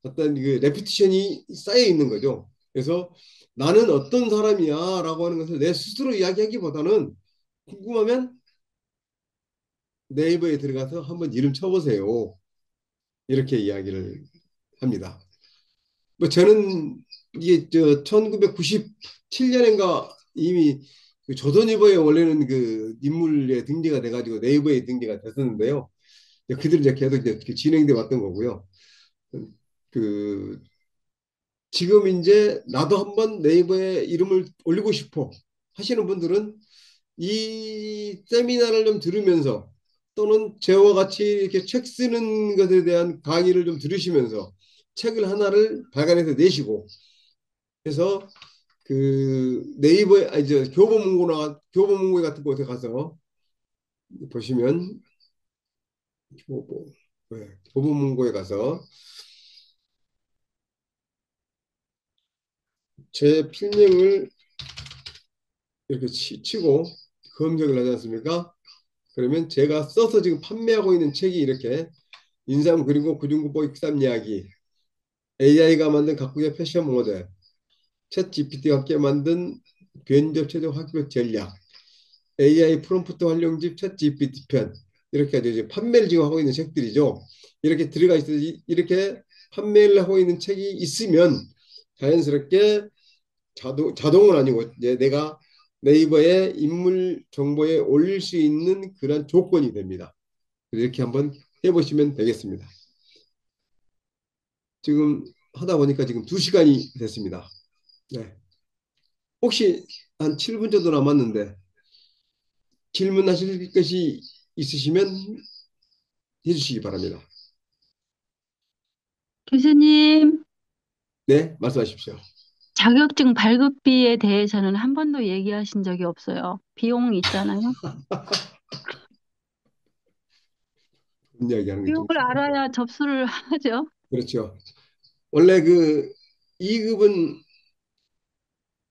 어떤 그 레피티션이 쌓여 있는 거죠. 그래서 나는 어떤 사람이야 라고 하는 것을 내 스스로 이야기하기보다는 궁금하면 네이버에 들어가서 한번 이름 쳐보세요. 이렇게 이야기를 합니다. 뭐 저는 이게 1997년인가 이미 그 조선일보에 원래는 그 인물에 등재가 돼가지고 네이버에 등재가 됐었는데요. 그들이 이제 계속 이제 진행돼 왔던 거고요. 그 지금 이제 나도 한번 네이버에 이름을 올리고 싶어 하시는 분들은 이 세미나를 좀 들으면서 또는 저와 같이 이렇게 책 쓰는 것에 대한 강의를 좀 들으시면서 책을 하나를 발간해서 내시고 해서 그 네이버에 이제 교보문고 같은 곳에 가서 보시면 교보문고에 가서 제 필명을 이렇게 치고 검색을 하지 않습니까? 그러면 제가 써서 지금 판매하고 있는 책이 이렇게 인삼 그리고 구중구포 익삼 이야기, AI가 만든 각국의 패션 모델, 챗 GPT와 함께 만든 면접 최종 합격 전략, AI 프롬프트 활용집 챗 GPT 편 이렇게 아주 이제 판매를 지금 하고 있는 책들이죠. 이렇게 들어가 있어 이렇게 판매를 하고 있는 책이 있으면 자연스럽게 자동은 아니고 이제 내가 네이버에 인물 정보에 올릴 수 있는 그런 조건이 됩니다. 이렇게 한번 해보시면 되겠습니다. 지금 하다 보니까 지금 2시간이 됐습니다. 네. 혹시 한 7분 정도 남았는데 질문하실 것이 있으시면 해주시기 바랍니다. 교수님, 네, 말씀하십시오. 자격증 발급비에 대해서는 한 번도 얘기하신 적이 없어요. 비용이 있잖아요. 그런 이야기하는 게 좀 비용을 알아야 접수를 하죠. 그렇죠. 원래 그 2급은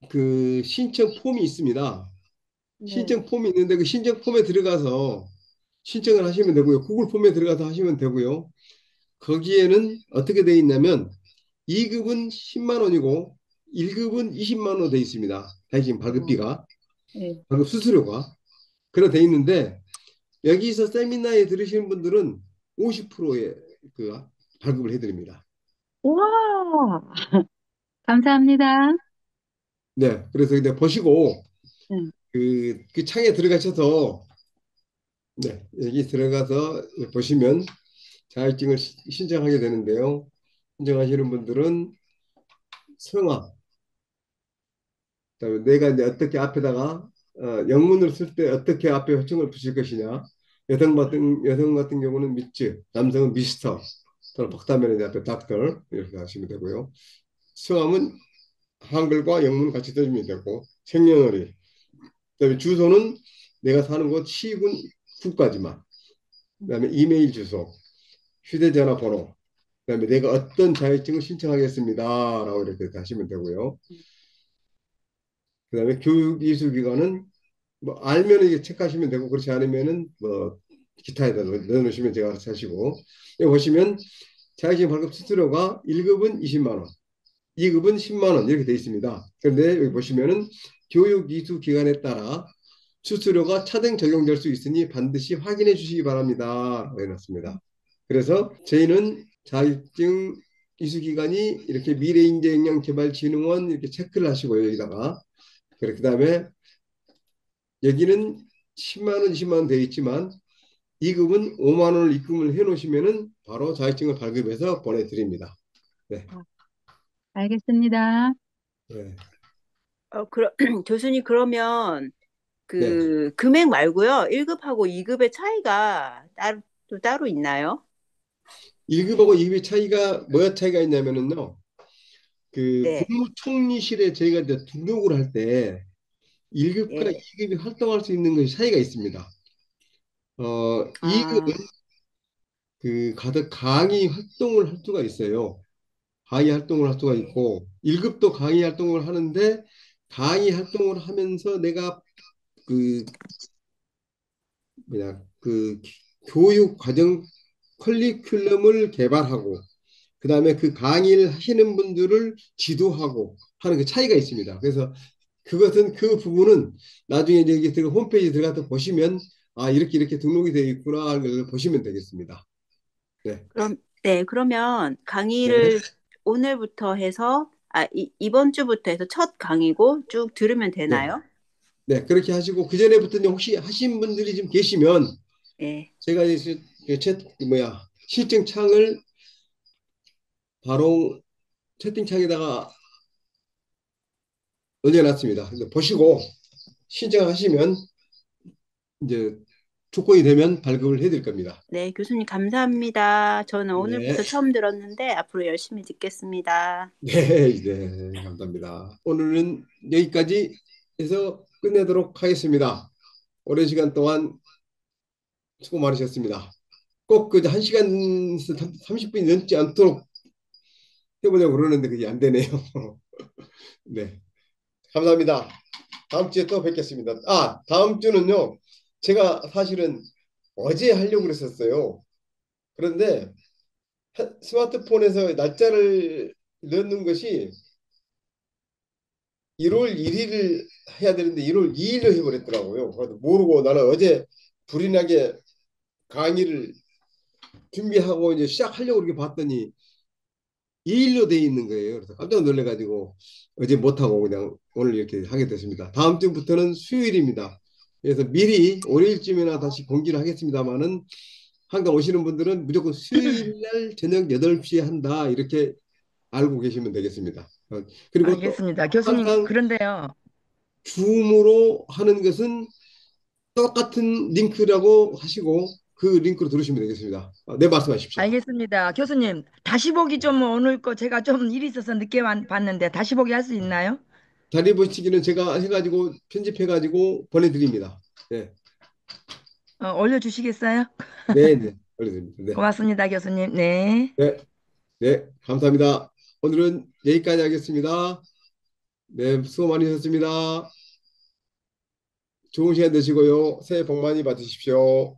그 신청 폼이 있습니다. 네. 신청 폼이 있는데 그 신청 폼에 들어가서 신청을 하시면 되고요. 구글 폼에 들어가서 하시면 되고요. 거기에는 어떻게 되어 있냐면 2급은 10만 원이고 1급은 20만 원으로 되어 있습니다. 대신 어, 발급비가, 네. 발급 수수료가. 그래 되어 있는데 여기서 세미나에 들으시는 분들은 50%의 그 발급을 해드립니다. 우와, 감사합니다. 네, 그래서 근데 보시고 네. 그 창에 들어가셔서 네, 여기 들어가서 보시면 자격증을 신청하게 되는데요. 신청하시는 분들은 성함, 그다음에 내가 이제 어떻게 앞에다가 영문을 쓸 때 어떻게 앞에 호칭을 붙일 것이냐. 여성 같은 경우는 미츠, 남성은 미스터, 또는 박다면에 이제 앞에 닥터 이렇게 하시면 되고요. 성함은 한글과 영문 같이 써주면 되고 생년월일, 그다음에 주소는 내가 사는 곳 시군 국까지만, 그다음에 이메일 주소, 휴대전화 번호, 그다음에 내가 어떤 자격증을 신청하겠습니다라고 이렇게 하시면 되고요. 그다음에 교육이수기관은 뭐 알면 이게 체크하시면 되고 그렇지 않으면은 뭐 기타에다 넣어놓으시면 제가 알아서 하시고, 여기 보시면 자격증 발급 수수료가 1급은 20만 원, 2급은 10만 원 이렇게 돼 있습니다. 그런데 여기 보시면은 교육이수기관에 따라 수수료가 차등 적용될 수 있으니 반드시 확인해 주시기 바랍니다. 해놨습니다. 그래서 저희는 자격증 이수기관이 이렇게 미래인재역량개발진흥원 이렇게 체크를 하시고요. 여기다가 그 다음에 여기는 10만 원, 20만 원 되어 있지만 2급은 5만 원을 입금을 해 놓으시면은 바로 자격증을 발급해서 보내드립니다. 네. 알겠습니다. 네. 교수님, 그러면 네. 그 금액 말고요. 1급하고 2급의 차이가 따로 있나요? 1급하고 2급의 차이가 뭐야 차이가 있냐면은요. 그 네. 국무총리실에 저희가 이제 등록을 할 때 1급과 예. 2급이 활동할 수 있는 것이 차이가 있습니다. 2급은 아, 그 가득 강의 활동을 할 수가 있어요. 강의 활동을 할 수가 있고 1급도 강의 활동을 하는데 강의 활동을 하면서 내가 그 뭐냐 그 교육 과정 커리큘럼을 개발하고 그다음에 그 강의를 하시는 분들을 지도하고 하는 그 차이가 있습니다. 그래서 그것은 그 부분은 나중에 이제 여기 홈페이지 들어가서 보시면 아 이렇게 이렇게 등록이 되어 있구나 하는 걸 보시면 되겠습니다. 네. 그러면 네. 강의를 오늘부터 해서 이번 주부터 해서 첫 강의고 쭉 들으면 네. 되나요? 네. 그렇게 하시고 그 전에부터 혹시 하신 분들이 좀 계시면 예. 제가 이제 신청창을 바로 채팅창에다가 올려놨습니다. 그래서 보시고 신청하시면 이제 조건이 되면 발급을 해드릴 겁니다. 네, 교수님 감사합니다. 저는 네, 오늘부터 처음 들었는데 앞으로 열심히 듣겠습니다. 네, 네, 감사합니다. 오늘은 여기까지 해서 끝내도록 하겠습니다. 오랜 시간 동안 수고 많으셨습니다. 꼭 그 1시간 30분이 넘지 않도록 해보려고 그러는데 그게 안 되네요. 네, 감사합니다. 다음 주에 또 뵙겠습니다. 다음 주는요. 제가 사실은 어제 하려고 그랬었어요. 그런데 스마트폰에서 날짜를 넣는 것이 1월 1일을 해야 되는데 1월 2일로 해버렸더라고요. 그래서 모르고 나는 어제 불이 나게 강의를 준비하고 이제 시작하려고 이렇게 봤더니 2일로 돼 있는 거예요. 그래서 깜짝 놀래가지고 어제 못하고 그냥 오늘 이렇게 하게 됐습니다. 다음 주부터는 수요일입니다. 그래서 미리 월요일쯤이나 다시 공지를 하겠습니다만은 한강 오시는 분들은 무조건 수요일 날 저녁 8시에 한다 이렇게 알고 계시면 되겠습니다. 그리고 또 알겠습니다. 교수님, 항상 그런데요. 줌으로 하는 것은 똑같은 링크라고 하시고 그 링크로 들으시면 되겠습니다. 네, 말씀하십시오. 알겠습니다. 교수님, 다시 보기 좀 오늘 거 제가 좀 일이 있어서 늦게 봤는데 다시 보기 할 수 있나요? 자리 보시기는 제가 해가지고 편집해가지고 보내드립니다. 네, 올려주시겠어요? 네, 네, 알려드립니다. 네, 고맙습니다, 교수님. 네. 네, 네, 감사합니다. 오늘은 여기까지 하겠습니다. 네, 수고 많으셨습니다. 좋은 시간 되시고요. 새해 복 많이 받으십시오.